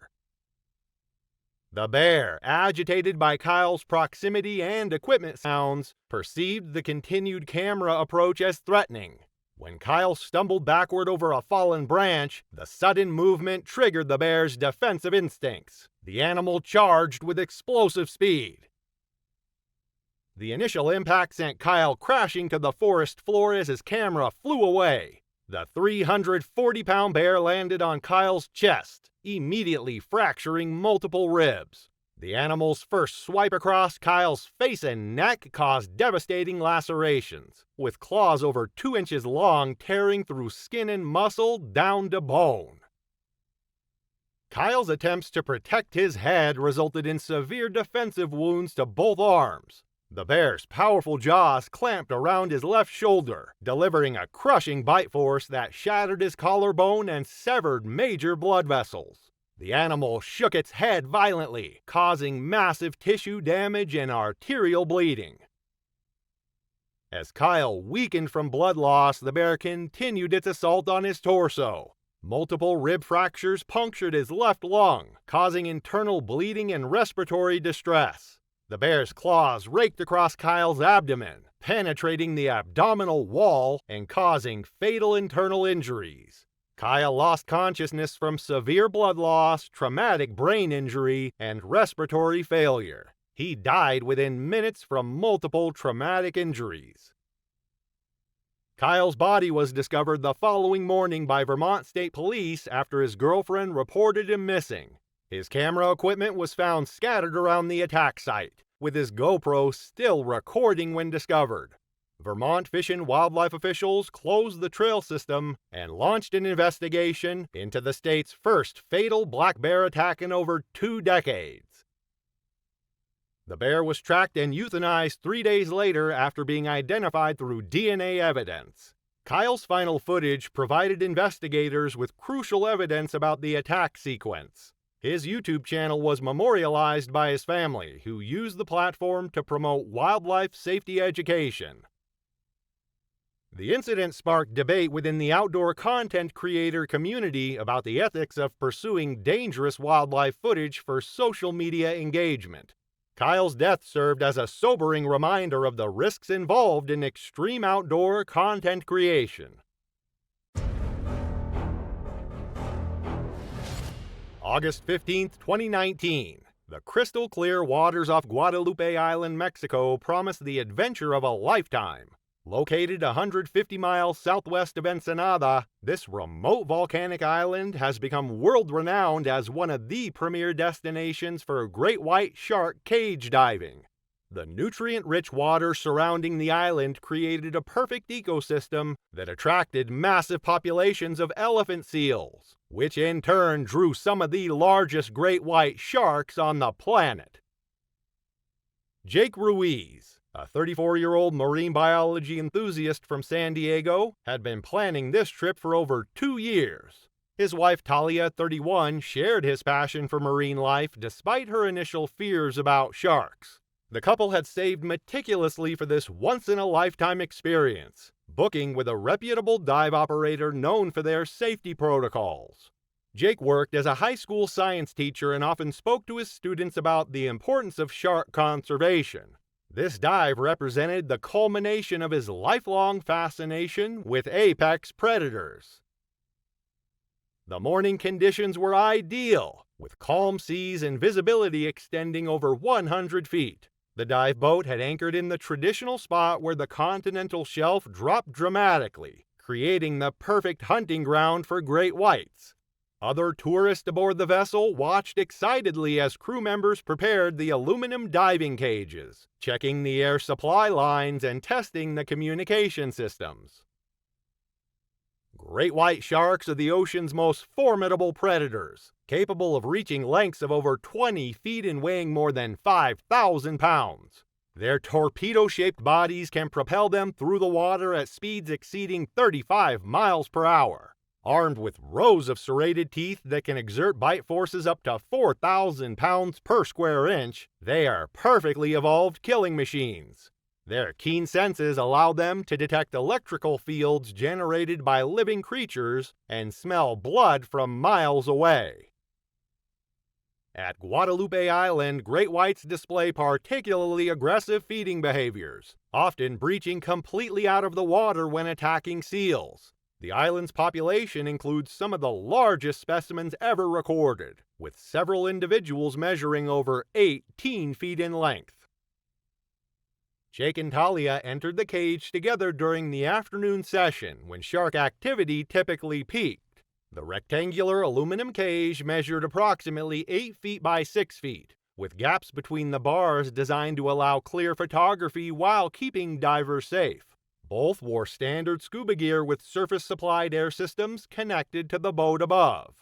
The bear, agitated by Kyle's proximity and equipment sounds, perceived the continued camera approach as threatening. When Kyle stumbled backward over a fallen branch, the sudden movement triggered the bear's defensive instincts. The animal charged with explosive speed. The initial impact sent Kyle crashing to the forest floor as his camera flew away. The 340-pound bear landed on Kyle's chest, immediately fracturing multiple ribs. The animal's first swipe across Kyle's face and neck caused devastating lacerations, with claws over 2 inches long tearing through skin and muscle down to bone. Kyle's attempts to protect his head resulted in severe defensive wounds to both arms. The bear's powerful jaws clamped around his left shoulder, delivering a crushing bite force that shattered his collarbone and severed major blood vessels. The animal shook its head violently, causing massive tissue damage and arterial bleeding. As Kyle weakened from blood loss, the bear continued its assault on his torso. Multiple rib fractures punctured his left lung, causing internal bleeding and respiratory distress. The bear's claws raked across Kyle's abdomen, penetrating the abdominal wall and causing fatal internal injuries. Kyle lost consciousness from severe blood loss, traumatic brain injury, and respiratory failure. He died within minutes from multiple traumatic injuries. Kyle's body was discovered the following morning by Vermont State Police after his girlfriend reported him missing. His camera equipment was found scattered around the attack site, with his GoPro still recording when discovered. Vermont Fish and Wildlife officials closed the trail system and launched an investigation into the state's first fatal black bear attack in over 2 decades. The bear was tracked and euthanized 3 days later after being identified through DNA evidence. Kyle's final footage provided investigators with crucial evidence about the attack sequence. His YouTube channel was memorialized by his family, who used the platform to promote wildlife safety education. The incident sparked debate within the outdoor content creator community about the ethics of pursuing dangerous wildlife footage for social media engagement. Kyle's death served as a sobering reminder of the risks involved in extreme outdoor content creation. August 15, 2019. The crystal clear waters off Guadalupe Island, Mexico promise the adventure of a lifetime. Located 150 miles southwest of Ensenada, this remote volcanic island has become world-renowned as one of the premier destinations for great white shark cage diving. The nutrient-rich water surrounding the island created a perfect ecosystem that attracted massive populations of elephant seals, which in turn drew some of the largest great white sharks on the planet. Jake Ruiz, a 34-year-old marine biology enthusiast from San Diego, had been planning this trip for over 2 years. His wife Talia, 31, shared his passion for marine life despite her initial fears about sharks. The couple had saved meticulously for this once-in-a-lifetime experience, booking with a reputable dive operator known for their safety protocols. Jake worked as a high school science teacher and often spoke to his students about the importance of shark conservation. This dive represented the culmination of his lifelong fascination with apex predators. The morning conditions were ideal, with calm seas and visibility extending over 100 feet. The dive boat had anchored in the traditional spot where the continental shelf dropped dramatically, creating the perfect hunting ground for great whites. Other tourists aboard the vessel watched excitedly as crew members prepared the aluminum diving cages, checking the air supply lines and testing the communication systems. Great white sharks are the ocean's most formidable predators, capable of reaching lengths of over 20 feet and weighing more than 5,000 pounds. Their torpedo-shaped bodies can propel them through the water at speeds exceeding 35 miles per hour. Armed with rows of serrated teeth that can exert bite forces up to 4,000 pounds per square inch, they are perfectly evolved killing machines. Their keen senses allow them to detect electrical fields generated by living creatures and smell blood from miles away. At Guadalupe Island, great whites display particularly aggressive feeding behaviors, often breaching completely out of the water when attacking seals. The island's population includes some of the largest specimens ever recorded, with several individuals measuring over 18 feet in length. Jake and Talia entered the cage together during the afternoon session when shark activity typically peaked. The rectangular aluminum cage measured approximately 8 feet by 6 feet, with gaps between the bars designed to allow clear photography while keeping divers safe. Both wore standard scuba gear with surface-supplied air systems connected to the boat above.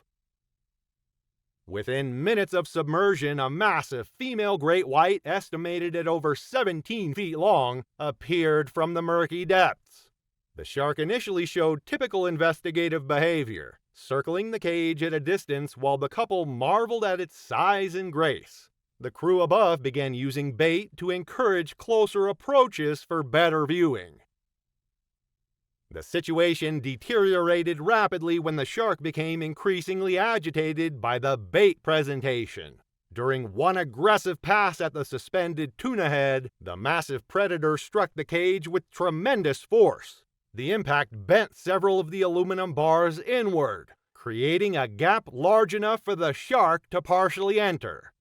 Within minutes of submersion, a massive female great white, estimated at over 17 feet long, appeared from the murky depths. The shark initially showed typical investigative behavior, circling the cage at a distance while the couple marveled at its size and grace. The crew above began using bait to encourage closer approaches for better viewing. The situation deteriorated rapidly when the shark became increasingly agitated by the bait presentation. During one aggressive pass at the suspended tuna head, the massive predator struck the cage with tremendous force. The impact bent several of the aluminum bars inward, creating a gap large enough for the shark to partially enter.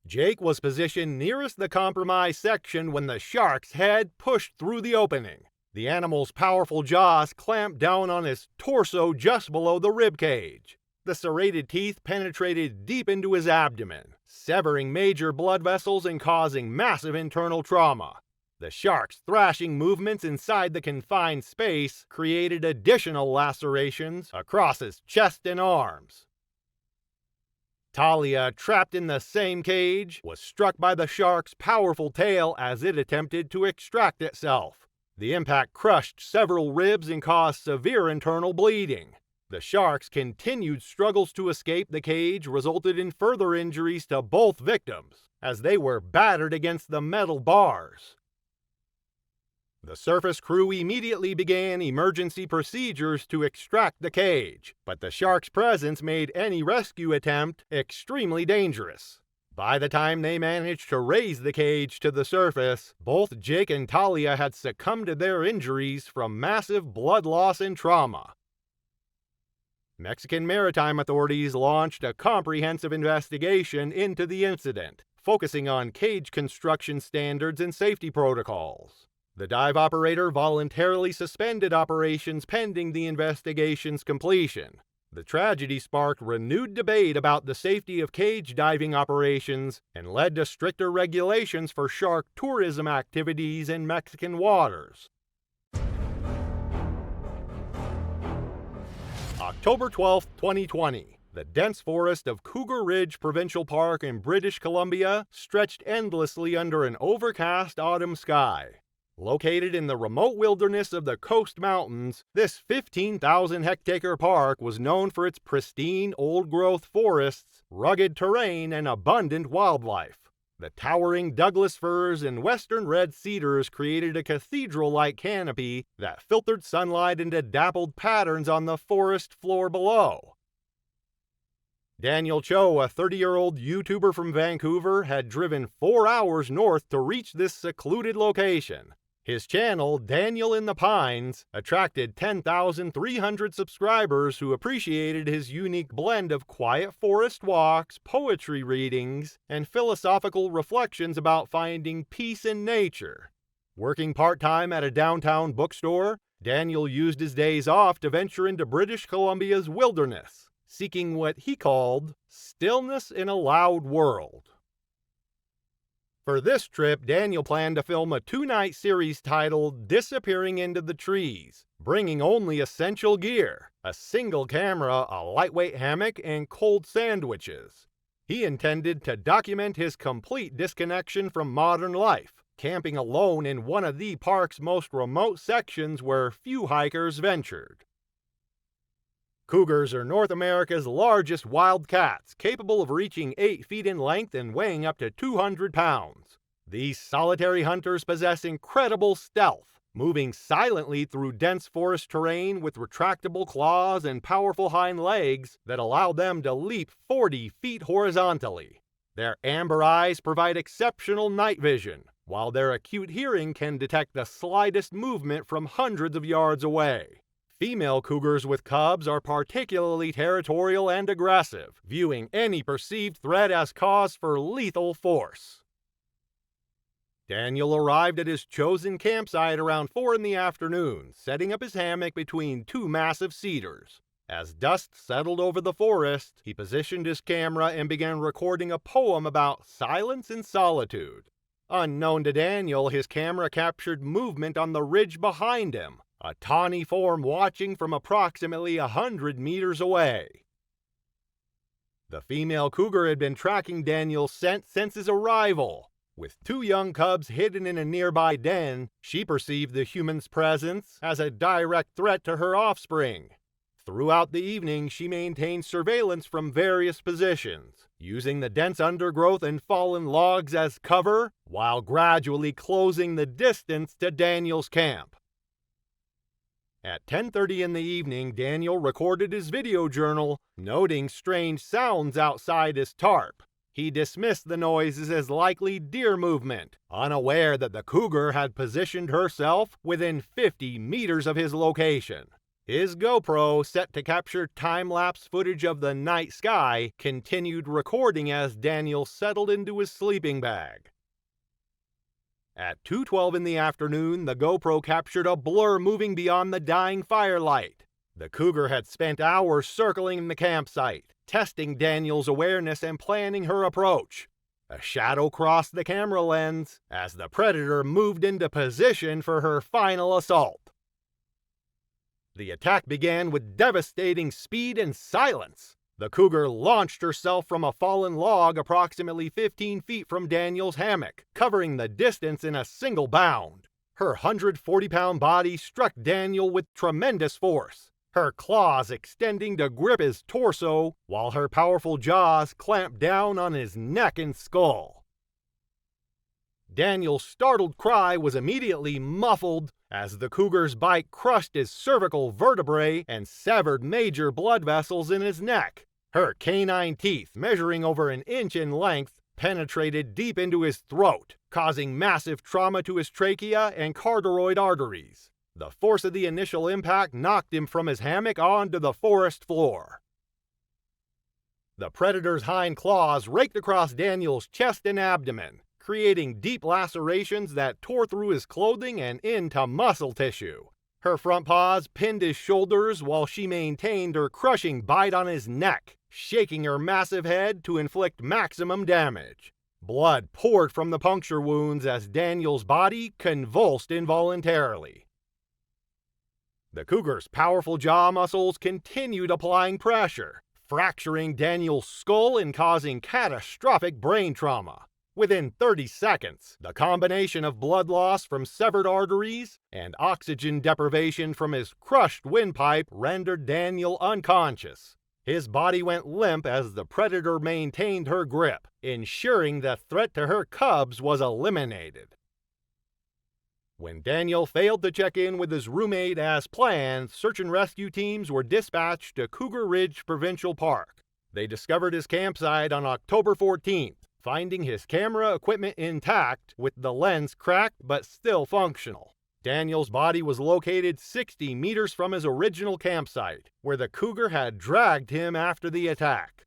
Jake was positioned nearest the compromised section when the shark's head pushed through the opening. The animal's powerful jaws clamped down on his torso just below the rib cage. The serrated teeth penetrated deep into his abdomen, severing major blood vessels and causing massive internal trauma. The shark's thrashing movements inside the confined space created additional lacerations across his chest and arms. Talia, trapped in the same cage, was struck by the shark's powerful tail as it attempted to extract itself. The impact crushed several ribs and caused severe internal bleeding. The shark's continued struggles to escape the cage resulted in further injuries to both victims, as they were battered against the metal bars. The surface crew immediately began emergency procedures to extract the cage, but the shark's presence made any rescue attempt extremely dangerous. By the time they managed to raise the cage to the surface, both Jake and Talia had succumbed to their injuries from massive blood loss and trauma. Mexican maritime authorities launched a comprehensive investigation into the incident, focusing on cage construction standards and safety protocols. The dive operator voluntarily suspended operations pending the investigation's completion. The tragedy sparked renewed debate about the safety of cage diving operations and led to stricter regulations for shark tourism activities in Mexican waters. October 12, 2020. The dense forest of Cougar Ridge Provincial Park in British Columbia stretched endlessly under an overcast autumn sky. Located in the remote wilderness of the Coast Mountains, this 15,000-hectare park was known for its pristine, old-growth forests, rugged terrain, and abundant wildlife. The towering Douglas firs and western red cedars created a cathedral-like canopy that filtered sunlight into dappled patterns on the forest floor below. Daniel Cho, a 30-year-old YouTuber from Vancouver, had driven 4 hours north to reach this secluded location. His channel, Daniel in the Pines, attracted 10,300 subscribers who appreciated his unique blend of quiet forest walks, poetry readings, and philosophical reflections about finding peace in nature. Working part-time at a downtown bookstore, Daniel used his days off to venture into British Columbia's wilderness, seeking what he called stillness in a loud world. For this trip, Daniel planned to film a 2-night series titled Disappearing into the Trees, bringing only essential gear, a single camera, a lightweight hammock, and cold sandwiches. He intended to document his complete disconnection from modern life, camping alone in one of the park's most remote sections where few hikers ventured. Cougars are North America's largest wild cats, capable of reaching 8 feet in length and weighing up to 200 pounds. These solitary hunters possess incredible stealth, moving silently through dense forest terrain with retractable claws and powerful hind legs that allow them to leap 40 feet horizontally. Their amber eyes provide exceptional night vision, while their acute hearing can detect the slightest movement from hundreds of yards away. Female cougars with cubs are particularly territorial and aggressive, viewing any perceived threat as cause for lethal force. Daniel arrived at his chosen campsite around 4 in the afternoon, setting up his hammock between 2 massive cedars. As dust settled over the forest, he positioned his camera and began recording a poem about silence and solitude. Unknown to Daniel, his camera captured movement on the ridge behind him, a tawny form watching from approximately 100 meters away. The female cougar had been tracking Daniel's scent since his arrival. With 2 young cubs hidden in a nearby den, she perceived the human's presence as a direct threat to her offspring. Throughout the evening, she maintained surveillance from various positions, using the dense undergrowth and fallen logs as cover, while gradually closing the distance to Daniel's camp. At 10:30 in the evening, Daniel recorded his video journal, noting strange sounds outside his tarp. He dismissed the noises as likely deer movement, unaware that the cougar had positioned herself within 50 meters of his location. His GoPro, set to capture time-lapse footage of the night sky, continued recording as Daniel settled into his sleeping bag. At 2:12 in the afternoon, the GoPro captured a blur moving beyond the dying firelight. The cougar had spent hours circling the campsite, testing Daniel's awareness and planning her approach. A shadow crossed the camera lens as the predator moved into position for her final assault. The attack began with devastating speed and silence. The cougar launched herself from a fallen log approximately 15 feet from Daniel's hammock, covering the distance in a single bound. Her 140-pound body struck Daniel with tremendous force, her claws extending to grip his torso, while her powerful jaws clamped down on his neck and skull. Daniel's startled cry was immediately muffled as the cougar's bite crushed his cervical vertebrae and severed major blood vessels in his neck. Her canine teeth, measuring over 1 inch in length, penetrated deep into his throat, causing massive trauma to his trachea and carotid arteries. The force of the initial impact knocked him from his hammock onto the forest floor. The predator's hind claws raked across Daniel's chest and abdomen, creating deep lacerations that tore through his clothing and into muscle tissue. Her front paws pinned his shoulders while she maintained her crushing bite on his neck, shaking her massive head to inflict maximum damage. Blood poured from the puncture wounds as Daniel's body convulsed involuntarily. The cougar's powerful jaw muscles continued applying pressure, fracturing Daniel's skull and causing catastrophic brain trauma. Within 30 seconds, the combination of blood loss from severed arteries and oxygen deprivation from his crushed windpipe rendered Daniel unconscious. His body went limp as the predator maintained her grip, ensuring the threat to her cubs was eliminated. When Daniel failed to check in with his roommate as planned, search and rescue teams were dispatched to Cougar Ridge Provincial Park. They discovered his campsite on October 14th. Finding his camera equipment intact, with the lens cracked but still functional. Daniel's body was located 60 meters from his original campsite, where the cougar had dragged him after the attack.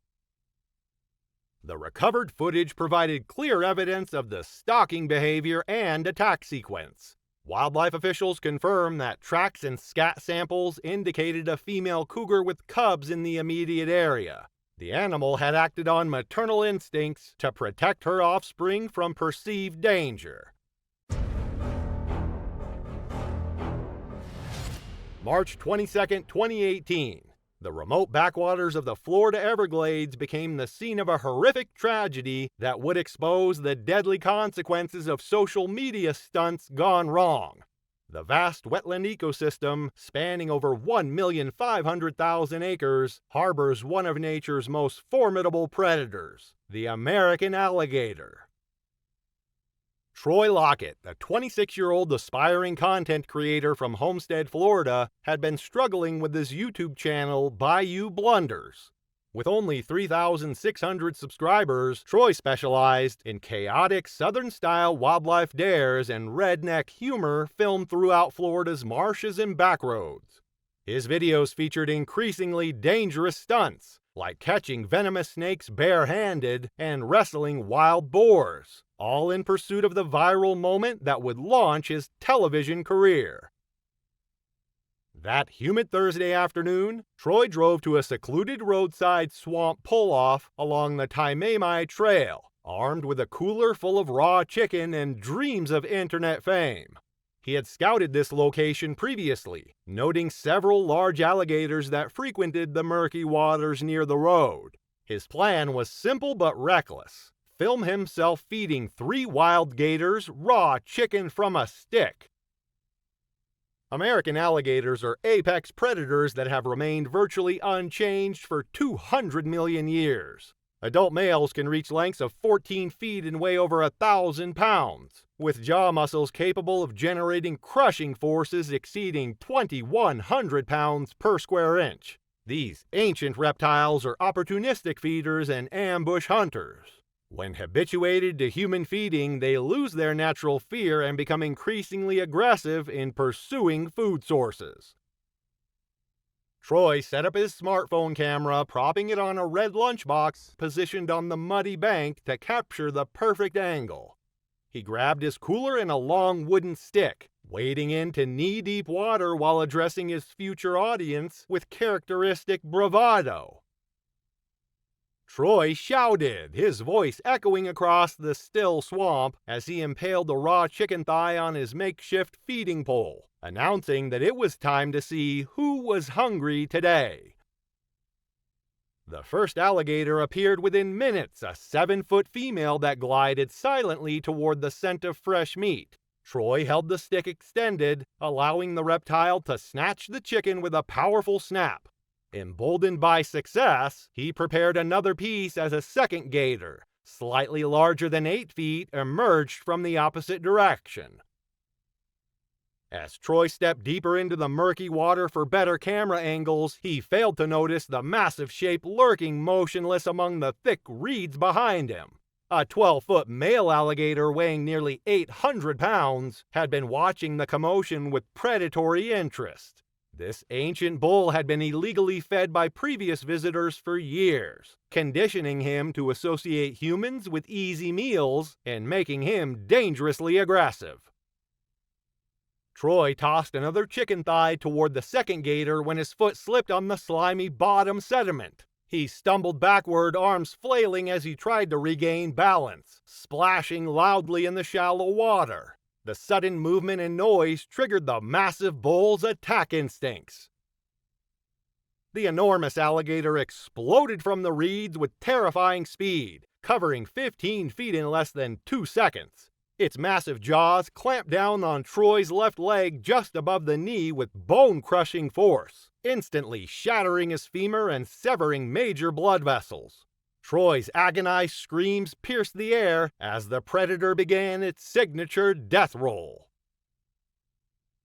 The recovered footage provided clear evidence of the stalking behavior and attack sequence. Wildlife officials confirmed that tracks and scat samples indicated a female cougar with cubs in the immediate area. The animal had acted on maternal instincts to protect her offspring from perceived danger. March 22, 2018. The remote backwaters of the Florida Everglades became the scene of a horrific tragedy that would expose the deadly consequences of social media stunts gone wrong. The vast wetland ecosystem, spanning over 1,500,000 acres, harbors one of nature's most formidable predators, the American alligator. Troy Lockett, a 26-year-old aspiring content creator from Homestead, Florida, had been struggling with his YouTube channel, Bayou Blunders. With only 3,600 subscribers, Troy specialized in chaotic Southern-style wildlife dares and redneck humor filmed throughout Florida's marshes and backroads. His videos featured increasingly dangerous stunts, like catching venomous snakes bare-handed and wrestling wild boars, all in pursuit of the viral moment that would launch his television career. That humid Thursday afternoon, Troy drove to a secluded roadside swamp pull-off along the Taimai Trail, armed with a cooler full of raw chicken and dreams of internet fame. He had scouted this location previously, noting several large alligators that frequented the murky waters near the road. His plan was simple but reckless. Film himself feeding 3 wild gators raw chicken from a stick. American alligators are apex predators that have remained virtually unchanged for 200 million years. Adult males can reach lengths of 14 feet and weigh over 1,000 pounds, with jaw muscles capable of generating crushing forces exceeding 2,100 pounds per square inch. These ancient reptiles are opportunistic feeders and ambush hunters. When habituated to human feeding, they lose their natural fear and become increasingly aggressive in pursuing food sources. Troy set up his smartphone camera, propping it on a red lunchbox positioned on the muddy bank to capture the perfect angle. He grabbed his cooler and a long wooden stick, wading into knee-deep water while addressing his future audience with characteristic bravado. Troy shouted, his voice echoing across the still swamp as he impaled the raw chicken thigh on his makeshift feeding pole, announcing that it was time to see who was hungry today. The first alligator appeared within minutes, a 7-foot female that glided silently toward the scent of fresh meat. Troy held the stick extended, allowing the reptile to snatch the chicken with a powerful snap. Emboldened by success, he prepared another piece as a second gator, slightly larger than 8 feet, emerged from the opposite direction. As Troy stepped deeper into the murky water for better camera angles, he failed to notice the massive shape lurking motionless among the thick reeds behind him. A 12-foot male alligator weighing nearly 800 pounds had been watching the commotion with predatory interest. This ancient bull had been illegally fed by previous visitors for years, conditioning him to associate humans with easy meals and making him dangerously aggressive. Troy tossed another chicken thigh toward the second gator when his foot slipped on the slimy bottom sediment. He stumbled backward, arms flailing as he tried to regain balance, splashing loudly in the shallow water. The sudden movement and noise triggered the massive bull's attack instincts. The enormous alligator exploded from the reeds with terrifying speed, covering 15 feet in less than 2 seconds. Its massive jaws clamped down on Troy's left leg just above the knee with bone-crushing force, instantly shattering his femur and severing major blood vessels. Troy's agonized screams pierced the air as the predator began its signature death roll.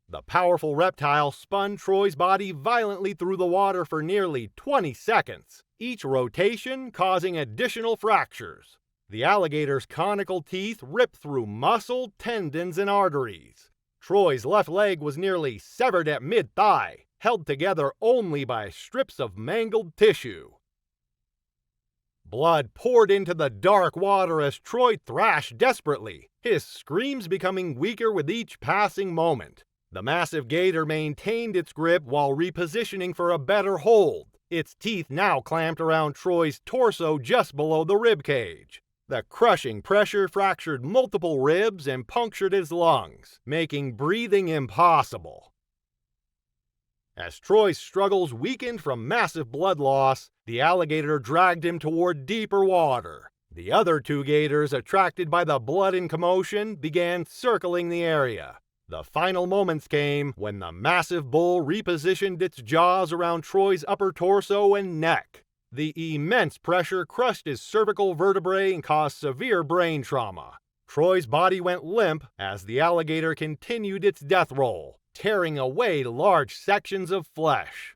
The powerful reptile spun Troy's body violently through the water for nearly 20 seconds, each rotation causing additional fractures. The alligator's conical teeth ripped through muscle, tendons, and arteries. Troy's left leg was nearly severed at mid-thigh, held together only by strips of mangled tissue. Blood poured into the dark water as Troy thrashed desperately, his screams becoming weaker with each passing moment. The massive gator maintained its grip while repositioning for a better hold, its teeth now clamped around Troy's torso just below the rib cage. The crushing pressure fractured multiple ribs and punctured his lungs, making breathing impossible. As Troy's struggles weakened from massive blood loss, the alligator dragged him toward deeper water. The other two gators, attracted by the blood and commotion, began circling the area. The final moments came when the massive bull repositioned its jaws around Troy's upper torso and neck. The immense pressure crushed his cervical vertebrae and caused severe brain trauma. Troy's body went limp as the alligator continued its death roll, tearing away large sections of flesh.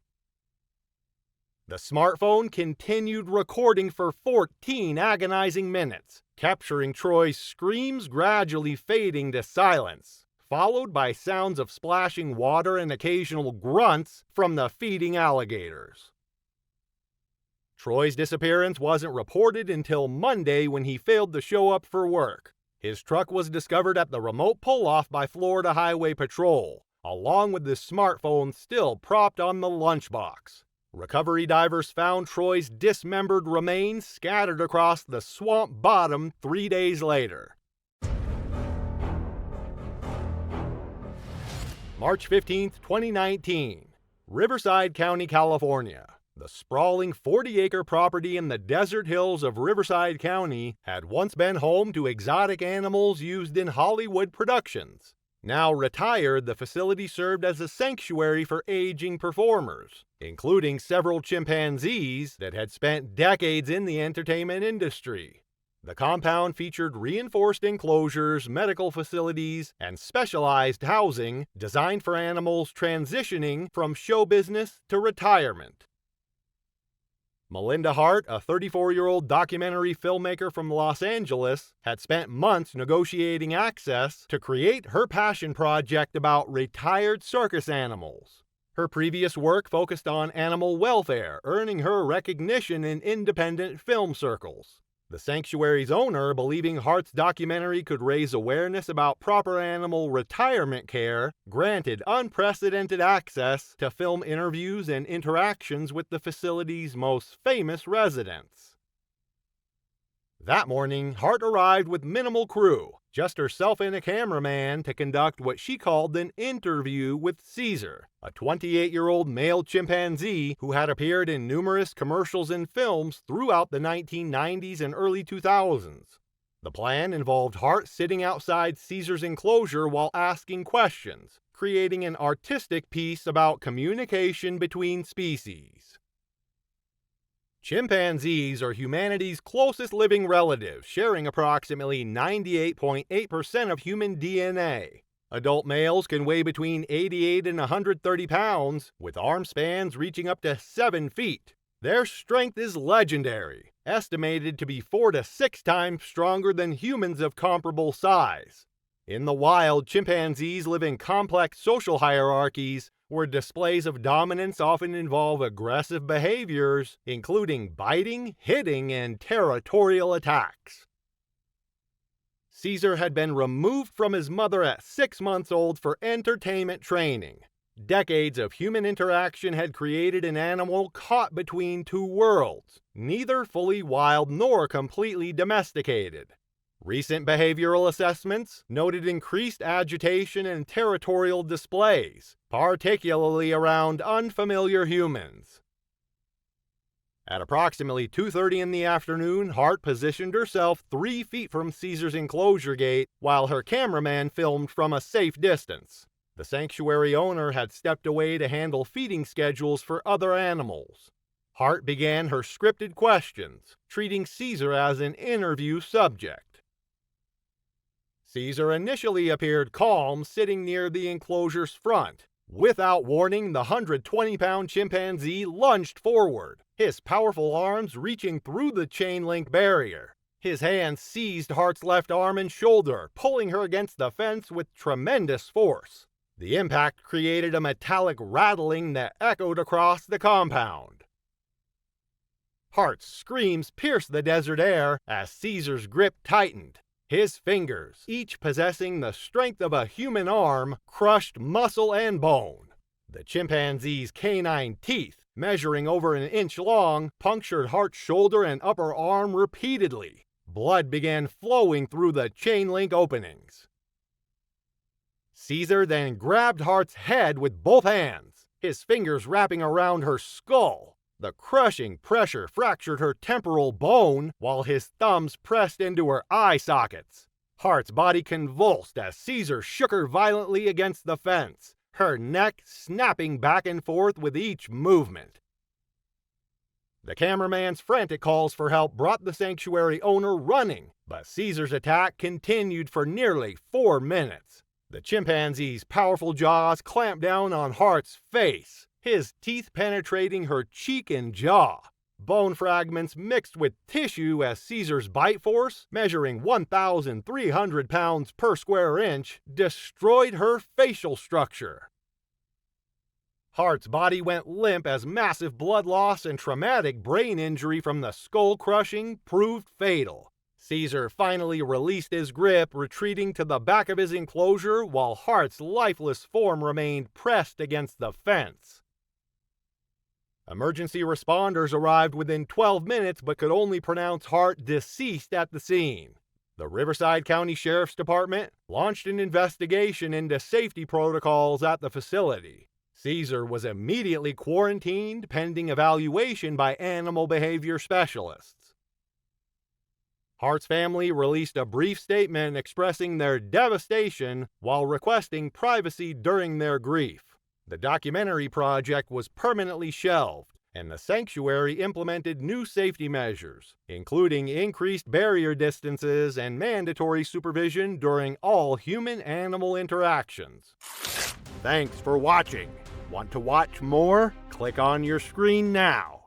The smartphone continued recording for 14 agonizing minutes, capturing Troy's screams gradually fading to silence, followed by sounds of splashing water and occasional grunts from the feeding alligators. Troy's disappearance wasn't reported until Monday when he failed to show up for work. His truck was discovered at the remote pull-off by Florida Highway Patrol, along with the smartphone still propped on the lunchbox. Recovery divers found Troy's dismembered remains scattered across the swamp bottom 3 days later. March 15, 2019, Riverside County, California. The sprawling 40-acre property in the desert hills of Riverside County had once been home to exotic animals used in Hollywood productions. Now retired, the facility served as a sanctuary for aging performers, including several chimpanzees that had spent decades in the entertainment industry. The compound featured reinforced enclosures, medical facilities, and specialized housing designed for animals transitioning from show business to retirement. Melinda Hart, a 34-year-old documentary filmmaker from Los Angeles, had spent months negotiating access to create her passion project about retired circus animals. Her previous work focused on animal welfare, earning her recognition in independent film circles. The sanctuary's owner, believing Hart's documentary could raise awareness about proper animal retirement care, granted unprecedented access to film interviews and interactions with the facility's most famous residents. That morning, Hart arrived with minimal crew, just herself and a cameraman, to conduct what she called an interview with Caesar, a 28-year-old male chimpanzee who had appeared in numerous commercials and films throughout the 1990s and early 2000s. The plan involved Hart sitting outside Caesar's enclosure while asking questions, creating an artistic piece about communication between species. Chimpanzees are humanity's closest living relatives, sharing approximately 98.8% of human DNA. Adult males can weigh between 88 and 130 pounds, with arm spans reaching up to 7 feet. Their strength is legendary, estimated to be 4 to 6 times stronger than humans of comparable size. In the wild, chimpanzees live in complex social hierarchies where displays of dominance often involve aggressive behaviors, including biting, hitting, and territorial attacks. Caesar had been removed from his mother at 6 months old for entertainment training. Decades of human interaction had created an animal caught between two worlds, neither fully wild nor completely domesticated. Recent behavioral assessments noted increased agitation and territorial displays, particularly around unfamiliar humans. At approximately 2:30 in the afternoon, Hart positioned herself 3 feet from Caesar's enclosure gate while her cameraman filmed from a safe distance. The sanctuary owner had stepped away to handle feeding schedules for other animals. Hart began her scripted questions, treating Caesar as an interview subject. Caesar initially appeared calm, sitting near the enclosure's front. Without warning, the 120-pound chimpanzee lunged forward, his powerful arms reaching through the chain-link barrier. His hand seized Hart's left arm and shoulder, pulling her against the fence with tremendous force. The impact created a metallic rattling that echoed across the compound. Hart's screams pierced the desert air as Caesar's grip tightened. His fingers, each possessing the strength of a human arm, crushed muscle and bone. The chimpanzee's canine teeth, measuring over an inch long, punctured Hart's shoulder and upper arm repeatedly. Blood began flowing through the chain link openings. Caesar then grabbed Hart's head with both hands, his fingers wrapping around her skull. The crushing pressure fractured her temporal bone, while his thumbs pressed into her eye sockets. Hart's body convulsed as Caesar shook her violently against the fence, her neck snapping back and forth with each movement. The cameraman's frantic calls for help brought the sanctuary owner running, but Caesar's attack continued for nearly 4 minutes. The chimpanzee's powerful jaws clamped down on Hart's face, his teeth penetrating her cheek and jaw. Bone fragments mixed with tissue as Caesar's bite force, measuring 1,300 pounds per square inch, destroyed her facial structure. Hart's body went limp as massive blood loss and traumatic brain injury from the skull crushing proved fatal. Caesar finally released his grip, retreating to the back of his enclosure while Hart's lifeless form remained pressed against the fence. Emergency responders arrived within 12 minutes but could only pronounce Hart deceased at the scene. The Riverside County Sheriff's Department launched an investigation into safety protocols at the facility. Caesar was immediately quarantined pending evaluation by animal behavior specialists. Hart's family released a brief statement expressing their devastation while requesting privacy during their grief. The documentary project was permanently shelved, and the sanctuary implemented new safety measures, including increased barrier distances and mandatory supervision during all human-animal interactions. Thanks for watching. Want to watch more? Click on your screen now.